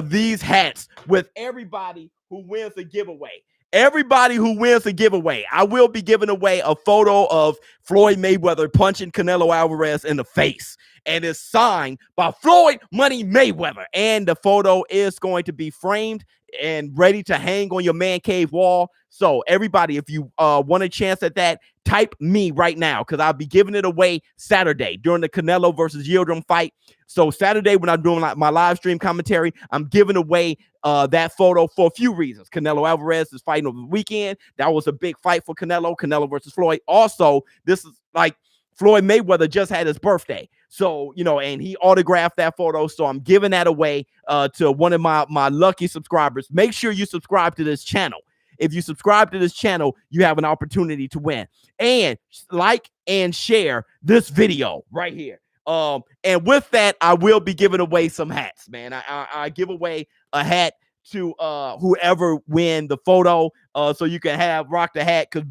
these hats with everybody who wins a giveaway. Everybody who wins a giveaway, I will be giving away a photo of Floyd Mayweather punching Canelo Alvarez in the face. And it's signed by Floyd Money Mayweather. And the photo is going to be framed and ready to hang on your man cave wall. So everybody, if you want a chance at that, type me right now, because I'll be giving it away Saturday during the Canelo versus Yildirim fight. So Saturday, when I'm doing my live stream commentary, I'm giving away that photo for a few reasons. Canelo Alvarez is fighting over the weekend. That was a big fight for Canelo versus Floyd. Also, this is like Floyd Mayweather just had his birthday. So, and he autographed that photo. So I'm giving that away to one of my lucky subscribers. Make sure you subscribe to this channel. If you subscribe to this channel, you have an opportunity to win. And like and share this video right here. And with that, I will be giving away some hats, man. I give away a hat to whoever win the photo. So you can rock the hat, because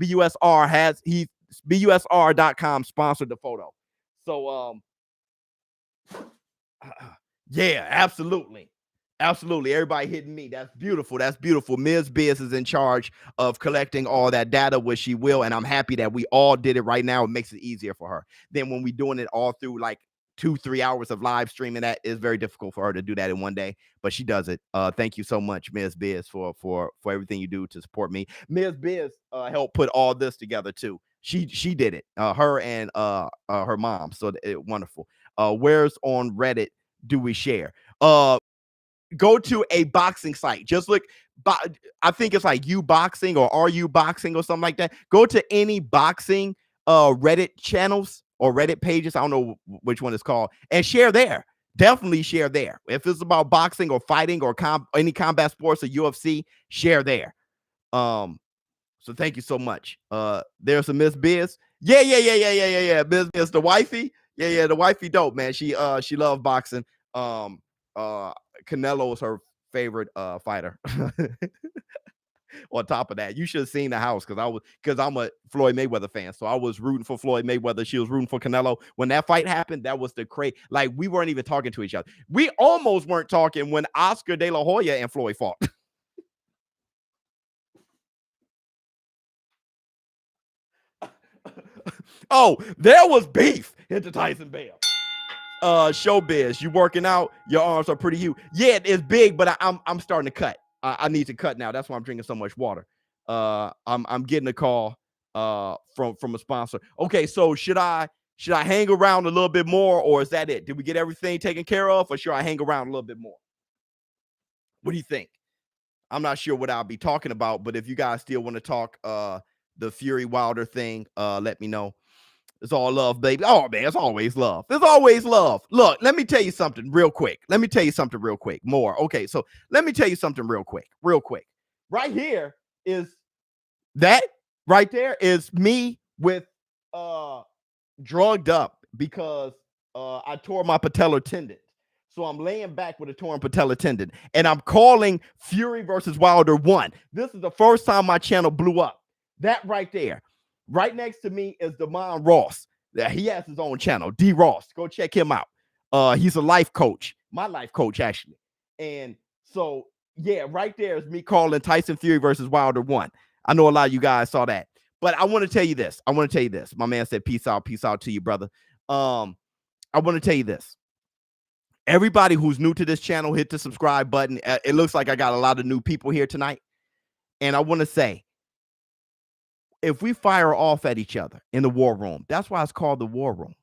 BUSR.com sponsored the photo. So yeah, absolutely. Everybody hitting me. That's beautiful. Ms. Biz is in charge of collecting all that data, which she will. And I'm happy that we all did it right now. It makes it easier for her. Then when we're doing it all through like 2-3 hours of live streaming, that is very difficult for her to do that in one day, but she does it. Thank you so much, Ms. Biz, for everything you do to support me. Ms. Biz helped put all this together too. She did it. Her and her mom. So wonderful. Where's on Reddit do we share? Go to a boxing site. Just look. I think it's like You Boxing or Are You Boxing or something like that. Go to any boxing Reddit channels or Reddit pages. I don't know which one it's called, and share there. Definitely share there. If it's about boxing or fighting or any combat sports or UFC, share there. So thank you so much. There's a Miss Biz. Yeah. Miss Biz, the wifey. Yeah, the wifey dope, man. She loves boxing. Canelo is her favorite fighter. On top of that, you should have seen the house because I'm a Floyd Mayweather fan. So I was rooting for Floyd Mayweather. She was rooting for Canelo. When that fight happened, that was the crazy. Like, we weren't even talking to each other. We almost weren't talking when Oscar De La Hoya and Floyd fought. Oh, there was beef at the Tyson Bell. ShowBizz, you working out? Your arms are pretty huge. Yeah, it's big, but I'm starting to cut. I need to cut now. That's why I'm drinking so much water. I'm getting a call from a sponsor. Okay, so should I hang around a little bit more, or is that it? Did we get everything taken care of, or should I hang around a little bit more? What do you think? I'm not sure what I'll be talking about, but if you guys still want to talk the Fury Wilder thing, let me know. It's all love, baby. Oh, man, it's always love. There's always love. Look, let me tell you something real quick. More. Okay, so let me tell you something real quick. Right here is that right there is me with drugged up because I tore my patellar tendon. So I'm laying back with a torn patellar tendon, and I'm calling Fury versus Wilder 1. This is the first time my channel blew up. That right there. Right next to me is Damon Ross. He has his own channel, D Ross. Go check him out. He's a life coach, my life coach, actually. And so, yeah, right there is me calling Tyson Fury versus Wilder 1. I know a lot of you guys saw that. But I want to tell you this. My man said, peace out to you, brother. I want to tell you this. Everybody who's new to this channel, hit the subscribe button. It looks like I got a lot of new people here tonight. And I want to say, if we fire off at each other in the war room, that's why it's called the war room.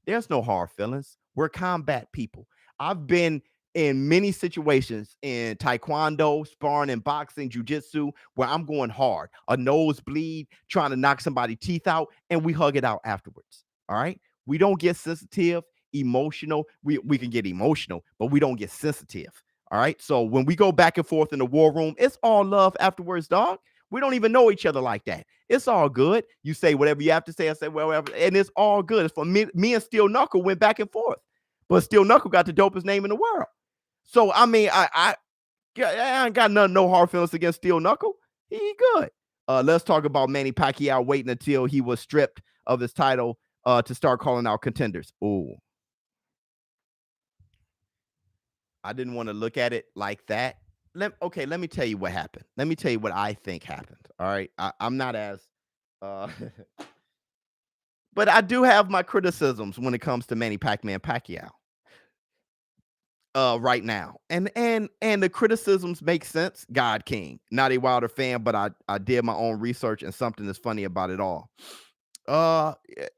There's no hard feelings. We're combat people. I've been in many situations in taekwondo, sparring, and boxing, jiu-jitsu, where I'm going hard, a nosebleed, trying to knock somebody's teeth out, and we hug it out afterwards. All right? We don't get sensitive, emotional. We can get emotional, but we don't get sensitive. All right? So when we go back and forth in the war room, it's all love afterwards, dog. We don't even know each other like that. It's all good. You say whatever you have to say. I say whatever, and it's all good. It's for me and Steel Knuckle went back and forth, but Steel Knuckle got the dopest name in the world. So I mean, I ain't got no hard feelings against Steel Knuckle. He good. Let's talk about Manny Pacquiao waiting until he was stripped of his title to start calling out contenders. Ooh, I didn't want to look at it like that. Let me tell you what happened. Let me tell you what I think happened. All right. I'm not as but I do have my criticisms when it comes to Manny Pacquiao right now. And the criticisms make sense. God King, not a Wilder fan, but I did my own research, and something that's funny about it all.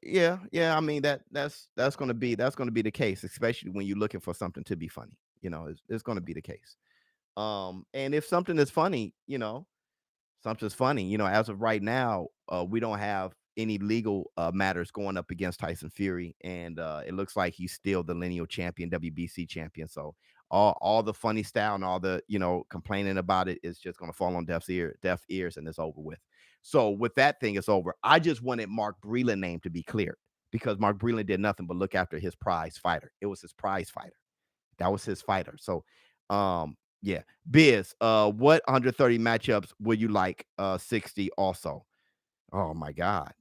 Yeah. I mean, that's gonna be the case, especially when you're looking for something to be funny. You know, it's gonna be the case. And if something is funny, something's funny. As of right now, we don't have any legal matters going up against Tyson Fury, and it looks like he's still the lineal champion, WBC champion. So all the funny style and all the complaining about it is just going to fall on deaf ears, and it's over with. So with that thing, it's over. I just wanted Mark Breland name to be cleared, because Mark Breland did nothing but look after his prize fighter. It was his prize fighter. That was his fighter. So yeah. Biz, what 130 matchups would you like 60 also? Oh my God.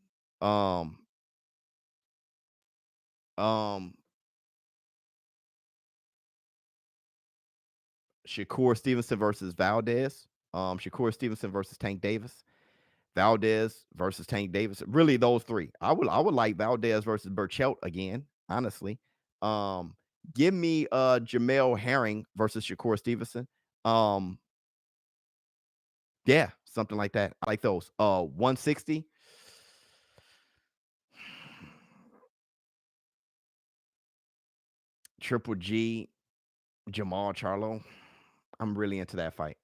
Shakur Stevenson versus Valdez. Shakur Stevenson versus Tank Davis. Valdez versus Tank Davis. Really, those three. I would like Valdez versus Burchelt again, honestly. Give me Jamel Herring versus Shakur Stevenson. Yeah, something like that. I like those. 160. Triple G, Jamal Charlo. I'm really into that fight.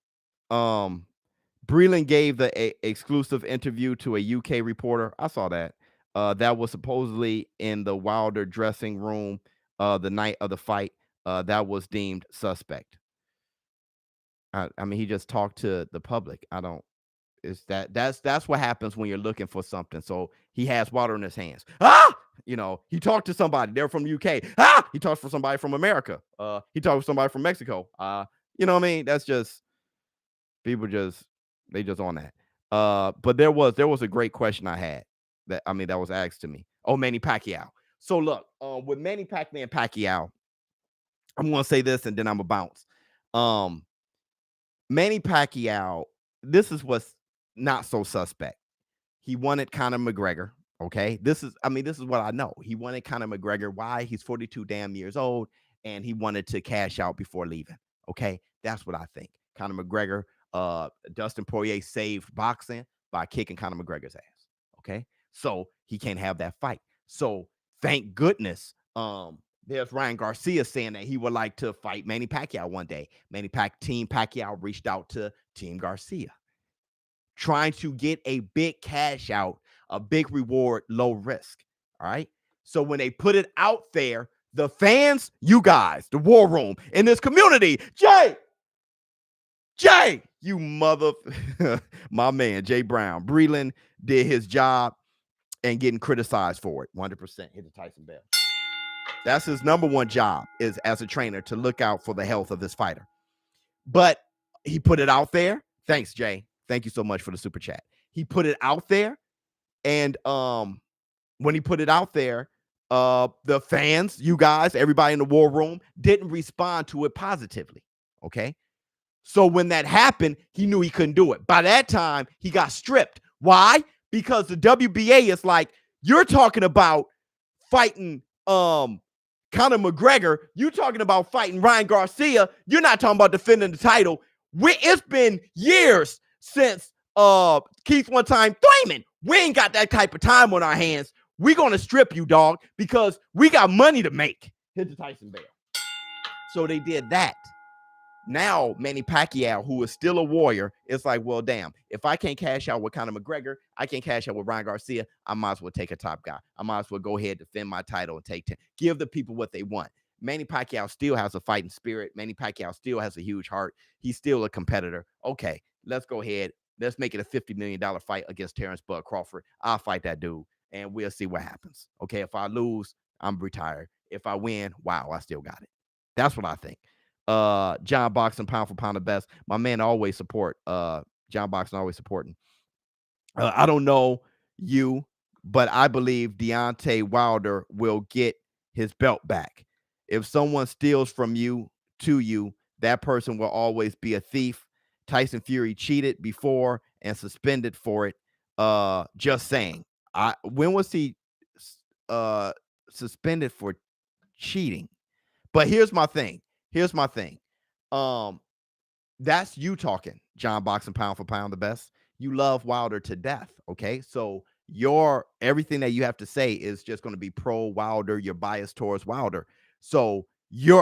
Breland gave the exclusive interview to a UK reporter. I saw that. That was supposedly in the Wilder dressing room the night of the fight. That was deemed suspect. I mean, he just talked to the public. That's what happens when you're looking for something. So he has water in his hands. He talked to somebody. They're from the UK. He talked to somebody from America. He talked to somebody from Mexico. You know what I mean? That's just people just They just on that. But there was a great question I had that was asked to me. Oh, Manny Pacquiao. So look, with Manny Pacquiao, I'm gonna say this and then I'm gonna bounce. Manny Pacquiao, this is what's not so suspect. He wanted Conor McGregor. Okay. This is what I know. He wanted Conor McGregor. Why? He's 42 damn years old and he wanted to cash out before leaving. Okay. That's what I think. Conor McGregor, Dustin Poirier saved boxing by kicking Conor McGregor's ass. Okay. So he can't have that fight. So thank goodness. There's Ryan Garcia saying that he would like to fight Manny Pacquiao one day. Team Pacquiao reached out to Team Garcia, trying to get a big cash out, a big reward, low risk. All right. So when they put it out there, the fans, you guys, the war room in this community, Jay, you mother, my man, Jay Brown, Breland did his job and getting criticized for it. 100% hit the Tyson bell. That's his number one job, is as a trainer to look out for the health of this fighter. But he put it out there. Thanks, Jay. Thank you so much for the super chat. He put it out there. And when he put it out there, the fans, you guys, everybody in the war room didn't respond to it positively. Okay. So when that happened, he knew he couldn't do it. By that time, he got stripped. Why? Because the WBA is like, you're talking about fighting Conor McGregor. You're talking about fighting Ryan Garcia. You're not talking about defending the title. It's been years since Keith one time Thurman. We ain't got that type of time on our hands. We're going to strip you, dog, because we got money to make. Hit the Tyson bell. So they did that. Now, Manny Pacquiao, who is still a warrior, is like, well, damn, if I can't cash out with Conor McGregor, I can't cash out with Ryan Garcia, I might as well take a top guy. I might as well go ahead, defend my title, and take 10. Give the people what they want. Manny Pacquiao still has a fighting spirit. Manny Pacquiao still has a huge heart. He's still a competitor. Okay, let's go ahead. Let's make it a $50 million fight against Terrence Bud Crawford. I'll fight that dude, and we'll see what happens. Okay, if I lose, I'm retired. If I win, wow, I still got it. That's what I think. John Boxing, pound for pound, the best. My man always support. John Boxing always supporting. I don't know you, but I believe Deontay Wilder will get his belt back. If someone steals from you to you, that person will always be a thief. Tyson Fury cheated before and suspended for it. Just saying. When was he suspended for cheating? But here's my thing. That's you talking, John Boxing, pound for pound, the best. You love Wilder to death. Okay. So everything that you have to say is just going to be pro Wilder. You're biased towards Wilder. So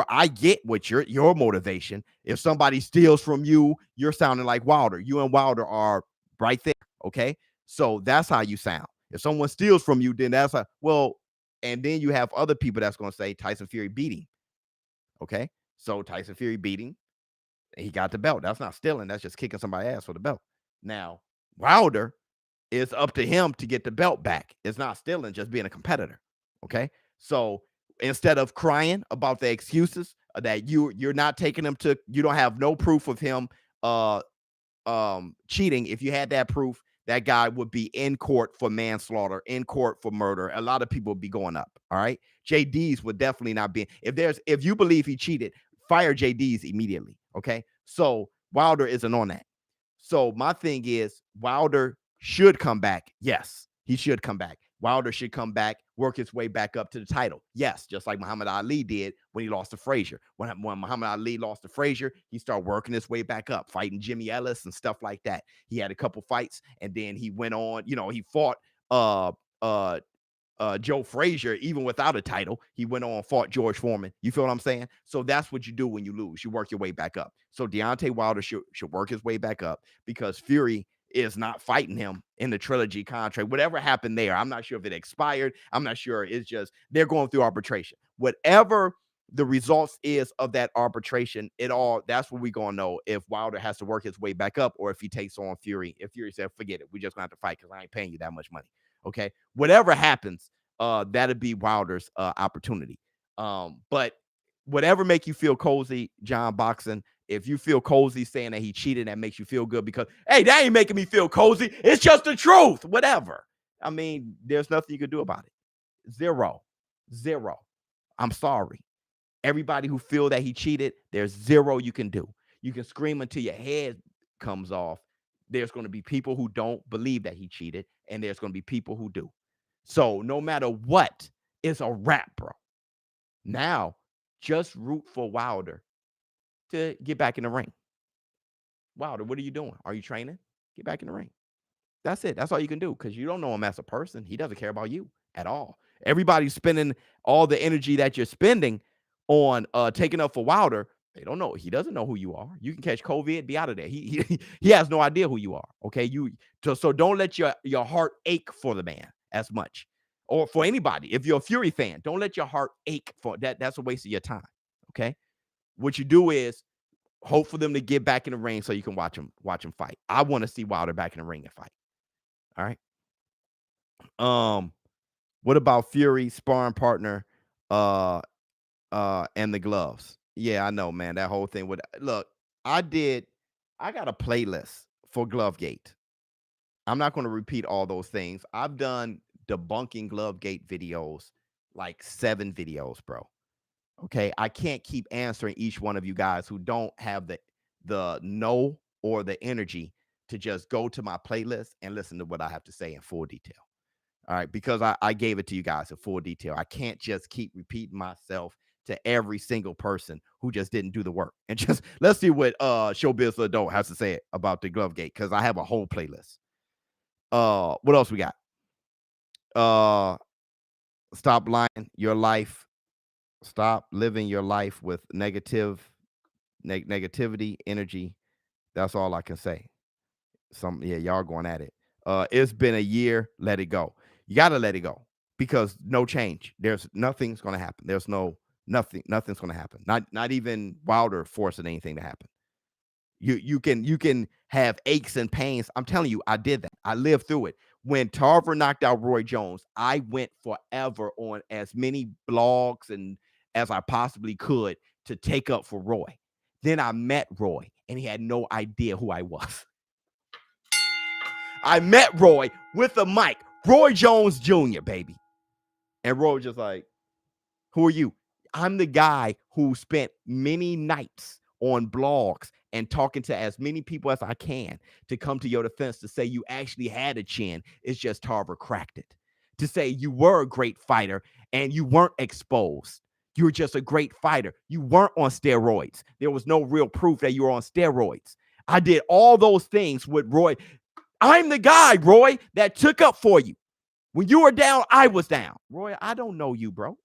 I get what your motivation. If somebody steals from you, you're sounding like Wilder. You and Wilder are right there. Okay. So that's how you sound. If someone steals from you, then that's and then you have other people that's going to say Tyson Fury beat him. Okay. So Tyson Fury beat him. He got the belt. That's not stealing. That's just kicking somebody's ass for the belt. Now, Wilder, it's up to him to get the belt back. It's not stealing, just being a competitor. Okay. So instead of crying about the excuses that you're not taking him to, you don't have no proof of him cheating. If you had that proof, that guy would be in court for manslaughter, in court for murder. A lot of people would be going up. All right. JD's would definitely not be. If you believe he cheated, fire JD's immediately. Okay. So Wilder isn't on that. So my thing is Wilder should come back. Yes, he should come back. Wilder should come back, work his way back up to the title. Yes, just like Muhammad Ali did when he lost to Frazier. When Muhammad Ali lost to Frazier, he started working his way back up, fighting Jimmy Ellis and stuff like that. He had a couple fights, and then he went on. He fought Joe Frazier, even without a title. He went on and fought George Foreman. You feel what I'm saying? So that's what you do when you lose. You work your way back up. So Deontay Wilder should work his way back up because Fury is not fighting him in the trilogy contract. Whatever happened there, I'm not sure if it expired. I'm not sure. It's just they're going through arbitration. Whatever the results is of that arbitration, that's what we're going to know if Wilder has to work his way back up or if he takes on Fury. If Fury said, forget it, we're just going to have to fight because I ain't paying you that much money. Okay. Whatever happens, that'd be Wilder's opportunity. But whatever make you feel cozy, John Boxing, If you feel cozy saying that he cheated, that makes you feel good because, hey, that ain't making me feel cozy. It's just the truth. Whatever. I mean, there's nothing you can do about it. Zero. I'm sorry. Everybody who feel that he cheated, there's zero you can do. You can scream until your head comes off. There's going to be people who don't believe that he cheated, and there's going to be people who do. So no matter what, it's a wrap, bro. Now, just root for Wilder to get back in the ring. Wilder, what are you doing? Are you training? Get back in the ring. That's it. That's all you can do because you don't know him as a person. He doesn't care about you at all. Everybody's spending all the energy that you're spending on taking up for Wilder. They don't know. He doesn't know who you are. You can catch COVID, be out of there. He has no idea who you are. Okay, so don't let your heart ache for the man as much, or for anybody. If you're a Fury fan, don't let your heart ache for that. That's a waste of your time. Okay, what you do is hope for them to get back in the ring so you can watch them fight. I want to see Wilder back in the ring and fight. All right. What about Fury sparring partner and the gloves? Yeah, I know, man. That whole thing with look, I got a playlist for Glovegate. I'm not going to repeat all those things. I've done debunking Glovegate videos, like 7 videos, bro. Okay, I can't keep answering each one of you guys who don't have the know or the energy to just go to my playlist and listen to what I have to say in full detail. All right, because I gave it to you guys in full detail. I can't just keep repeating myself to every single person who just didn't do the work. And just let's see what ShowBizz Adult has to say about the Glovegate, because I have a whole playlist. What else we got? Stop lying your life. Stop living your life with negativity, energy. That's all I can say. Y'all going at it. It's been a year. Let it go. You got to let it go because no change. There's nothing's going to happen. There's nothing's going to happen. Not even Wilder forcing anything to happen. You can have aches and pains. I'm telling you, I did that. I lived through it. When Tarver knocked out Roy Jones, I went forever on as many blogs and as I possibly could to take up for Roy. Then I met Roy, and he had no idea who I was. I met Roy with a mic, Roy Jones Jr., baby. And Roy was just like, who are you? I'm the guy who spent many nights on blogs and talking to as many people as I can to come to your defense to say you actually had a chin. It's just Tarver cracked it. To say you were a great fighter and you weren't exposed. You were just a great fighter. You weren't on steroids. There was no real proof that you were on steroids. I did all those things with Roy. I'm the guy, Roy, that took up for you. When you were down, I was down. Roy, I don't know you, bro.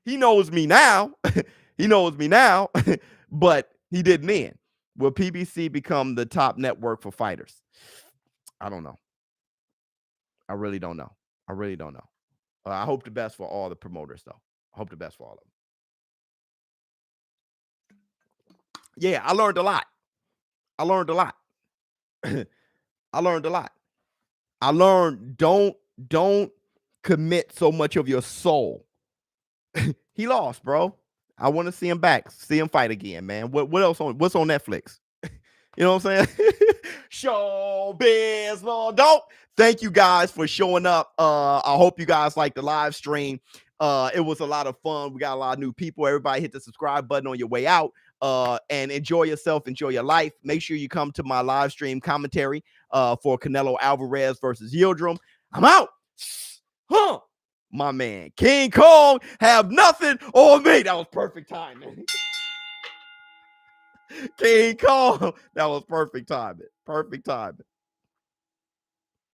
He knows me now. He knows me now, but he didn't then. Will PBC become the top network for fighters? I don't know. I really don't know. I hope the best for all the promoters, though. I hope the best for all of them. Yeah, I learned a lot. I learned don't commit so much of your soul. He lost, bro. I want to see him back, see him fight again, man. What else what's on Netflix? You know what I'm saying? ShowBizz Adult. Thank you guys for showing up. I hope you guys like the live stream. It was a lot of fun. We got a lot of new people. Everybody hit the subscribe button on your way out. And enjoy yourself, enjoy your life. Make sure you come to my live stream commentary for Canelo Alvarez versus Yildirim. I'm out. My man, King Kong, have nothing on me. That was perfect timing. King Kong, that was perfect timing.